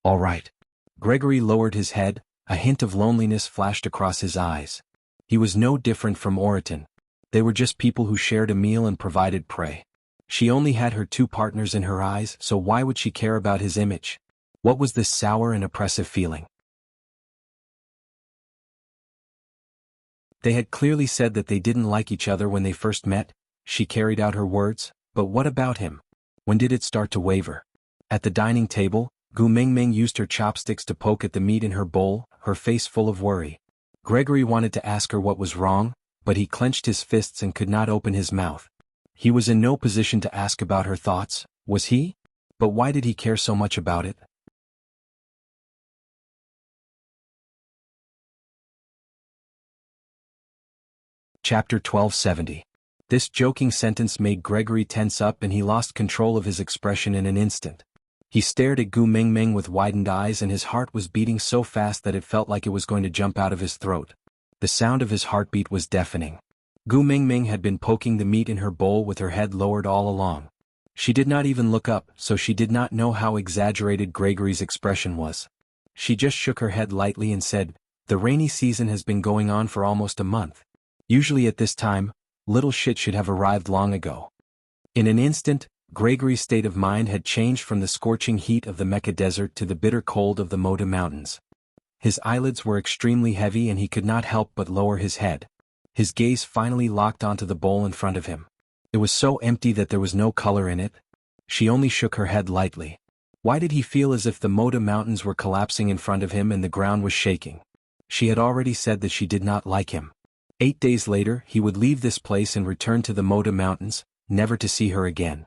"All right." Gregory lowered his head, a hint of loneliness flashed across his eyes. He was no different from Oriton. They were just people who shared a meal and provided prey. She only had her two partners in her eyes, so why would she care about his image? What was this sour and oppressive feeling? They had clearly said that they didn't like each other when they first met. She carried out her words, but what about him? When did it start to waver? At the dining table, Gu Mingming used her chopsticks to poke at the meat in her bowl, her face full of worry. Gregory wanted to ask her what was wrong, but he clenched his fists and could not open his mouth. He was in no position to ask about her thoughts, was he? But why did he care so much about it? Chapter 1270. This joking sentence made Gregory tense up and he lost control of his expression in an instant. He stared at Gu Mingming with widened eyes and his heart was beating so fast that it felt like it was going to jump out of his throat. The sound of his heartbeat was deafening. Gu Mingming had been poking the meat in her bowl with her head lowered all along. She did not even look up, so she did not know how exaggerated Gregory's expression was. She just shook her head lightly and said, "The rainy season has been going on for almost a month. Usually at this time, little shit should have arrived long ago." In an instant, Gregory's state of mind had changed from the scorching heat of the Mecca Desert to the bitter cold of the Moda Mountains. His eyelids were extremely heavy and he could not help but lower his head. His gaze finally locked onto the bowl in front of him. It was so empty that there was no color in it. She only shook her head lightly. Why did he feel as if the Moda Mountains were collapsing in front of him and the ground was shaking? She had already said that she did not like him. 8 days later, he would leave this place and return to the Moda Mountains, never to see her again.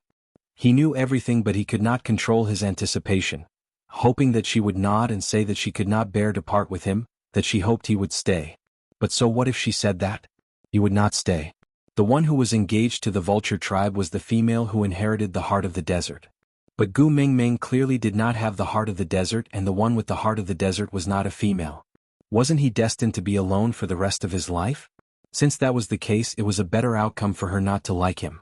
He knew everything but he could not control his anticipation, hoping that she would nod and say that she could not bear to part with him, that she hoped he would stay. But so what if she said that? He would not stay. The one who was engaged to the vulture tribe was the female who inherited the heart of the desert. But Gu Mingming clearly did not have the heart of the desert and the one with the heart of the desert was not a female. Wasn't he destined to be alone for the rest of his life? Since that was the case, it was a better outcome for her not to like him.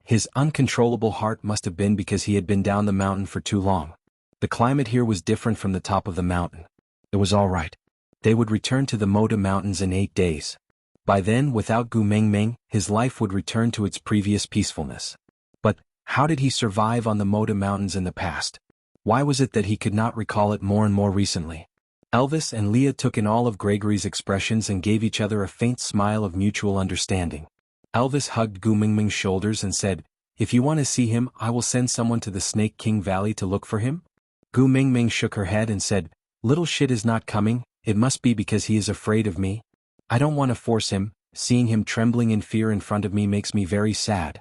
His uncontrollable heart must have been because he had been down the mountain for too long. The climate here was different from the top of the mountain. It was all right. They would return to the Moda Mountains in 8 days. By then, without Gu Mingming, his life would return to its previous peacefulness. But how did he survive on the Moda Mountains in the past? Why was it that he could not recall it more and more recently? Elvis and Leah took in all of Gregory's expressions and gave each other a faint smile of mutual understanding. Elvis hugged Gu Mingming's shoulders and said, "If you want to see him, I will send someone to the Snake King Valley to look for him." Gu Mingming shook her head and said, "Little shit is not coming, it must be because he is afraid of me. I don't want to force him, seeing him trembling in fear in front of me makes me very sad."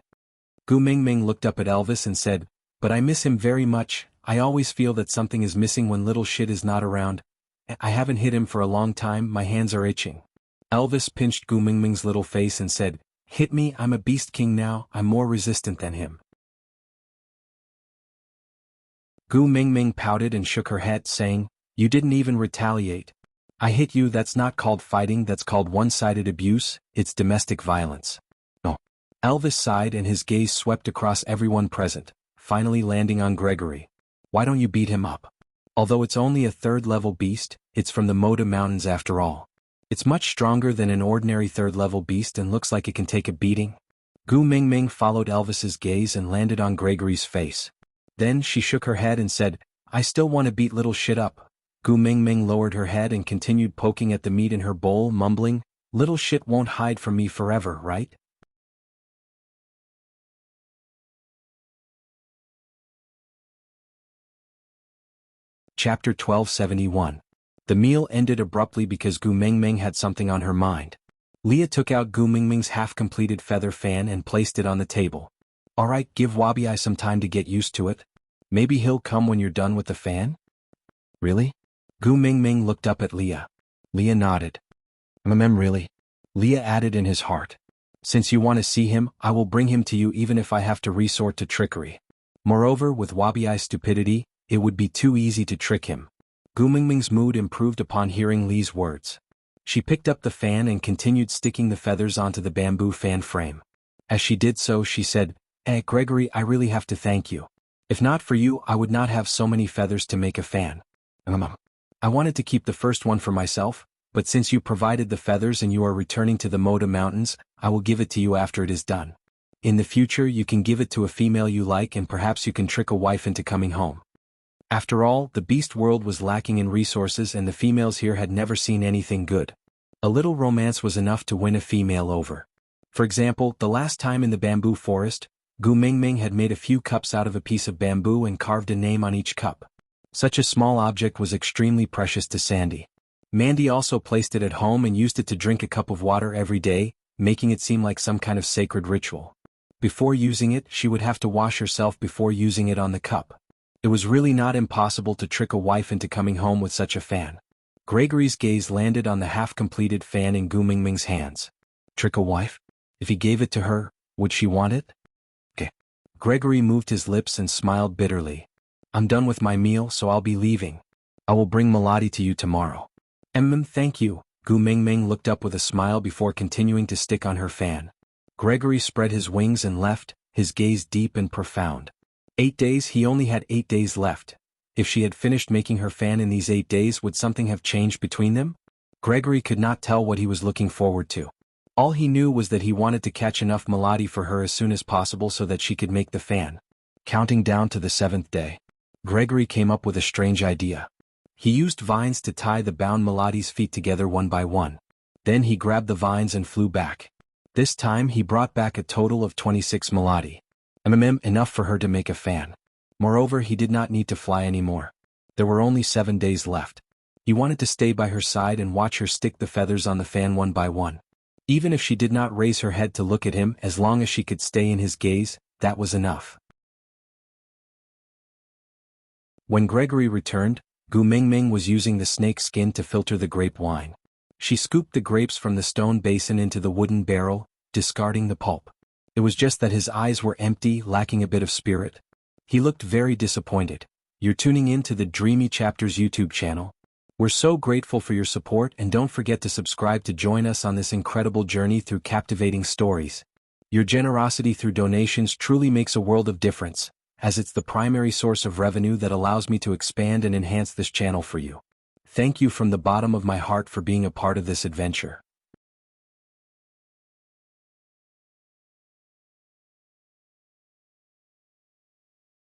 Gu Mingming looked up at Elvis and said, "But I miss him very much, I always feel that something is missing when little shit is not around. I haven't hit him for a long time, my hands are itching." Elvis pinched Gu Mingming's little face and said, "Hit me, I'm a beast king now, I'm more resistant than him." Gu Mingming pouted and shook her head saying, "You didn't even retaliate. I hit you, that's not called fighting, that's called one-sided abuse, it's domestic violence." Oh. Elvis sighed and his gaze swept across everyone present, finally landing on Gregory. "Why don't you beat him up? Although it's only a third-level beast, it's from the Moda Mountains after all. It's much stronger than an ordinary third-level beast and looks like it can take a beating." Gu Mingming followed Elvis's gaze and landed on Gregory's face. Then she shook her head and said, "I still want to beat little shit up." Gu Mingming lowered her head and continued poking at the meat in her bowl, mumbling, "Little shit won't hide from me forever, right?" Chapter 1271. The meal ended abruptly because Gu Mingming had something on her mind. Leah took out Gu Mingming's half-completed feather fan and placed it on the table. "Alright, give Wabi some time to get used to it. Maybe he'll come when you're done with the fan?" "Really?" Gu Mingming looked up at Leah. Leah nodded. Really?" Leah added in his heart. "Since you want to see him, I will bring him to you even if I have to resort to trickery. Moreover, with Wabi's stupidity, it would be too easy to trick him." Gu Mingming's mood improved upon hearing Lee's words. She picked up the fan and continued sticking the feathers onto the bamboo fan frame. As she did so, she said, Gregory, I really have to thank you. If not for you, I would not have so many feathers to make a fan. I wanted to keep the first one for myself, but since you provided the feathers and you are returning to the Moda Mountains, I will give it to you after it is done. In the future, you can give it to a female you like and perhaps you can trick a wife into coming home." After all, the beast world was lacking in resources and the females here had never seen anything good. A little romance was enough to win a female over. For example, the last time in the bamboo forest, Gu Mingming had made a few cups out of a piece of bamboo and carved a name on each cup. Such a small object was extremely precious to Sandy. Mandy also placed it at home and used it to drink a cup of water every day, making it seem like some kind of sacred ritual. Before using it, she would have to wash herself before using it on the cup. It was really not impossible to trick a wife into coming home with such a fan. Gregory's gaze landed on the half-completed fan in Gu Mingming's hands. Trick a wife? If he gave it to her, would she want it? Okay. Gregory moved his lips and smiled bitterly. I'm done with my meal, so I'll be leaving. I will bring Melody to you tomorrow. Thank you. Gu Mingming looked up with a smile before continuing to stick on her fan. Gregory spread his wings and left, his gaze deep and profound. 8 days. He only had 8 days left. If she had finished making her fan in these 8 days, would something have changed between them? Gregory could not tell what he was looking forward to. All he knew was that he wanted to catch enough Melody for her as soon as possible so that she could make the fan. Counting down to the 7th day, Gregory came up with a strange idea. He used vines to tie the bound Melody's feet together one by one. Then he grabbed the vines and flew back. This time he brought back a total of 26 Melody. Enough for her to make a fan. Moreover, he did not need to fly anymore. There were only 7 days left. He wanted to stay by her side and watch her stick the feathers on the fan one by one. Even if she did not raise her head to look at him, as long as she could stay in his gaze, that was enough. When Gregory returned, Gu Mingming was using the snake skin to filter the grape wine. She scooped the grapes from the stone basin into the wooden barrel, discarding the pulp. It was just that his eyes were empty, lacking a bit of spirit. He looked very disappointed. You're tuning in to the Dreamy Chapters YouTube channel. We're so grateful for your support, and don't forget to subscribe to join us on this incredible journey through captivating stories. Your generosity through donations truly makes a world of difference, as it's the primary source of revenue that allows me to expand and enhance this channel for you. Thank you from the bottom of my heart for being a part of this adventure.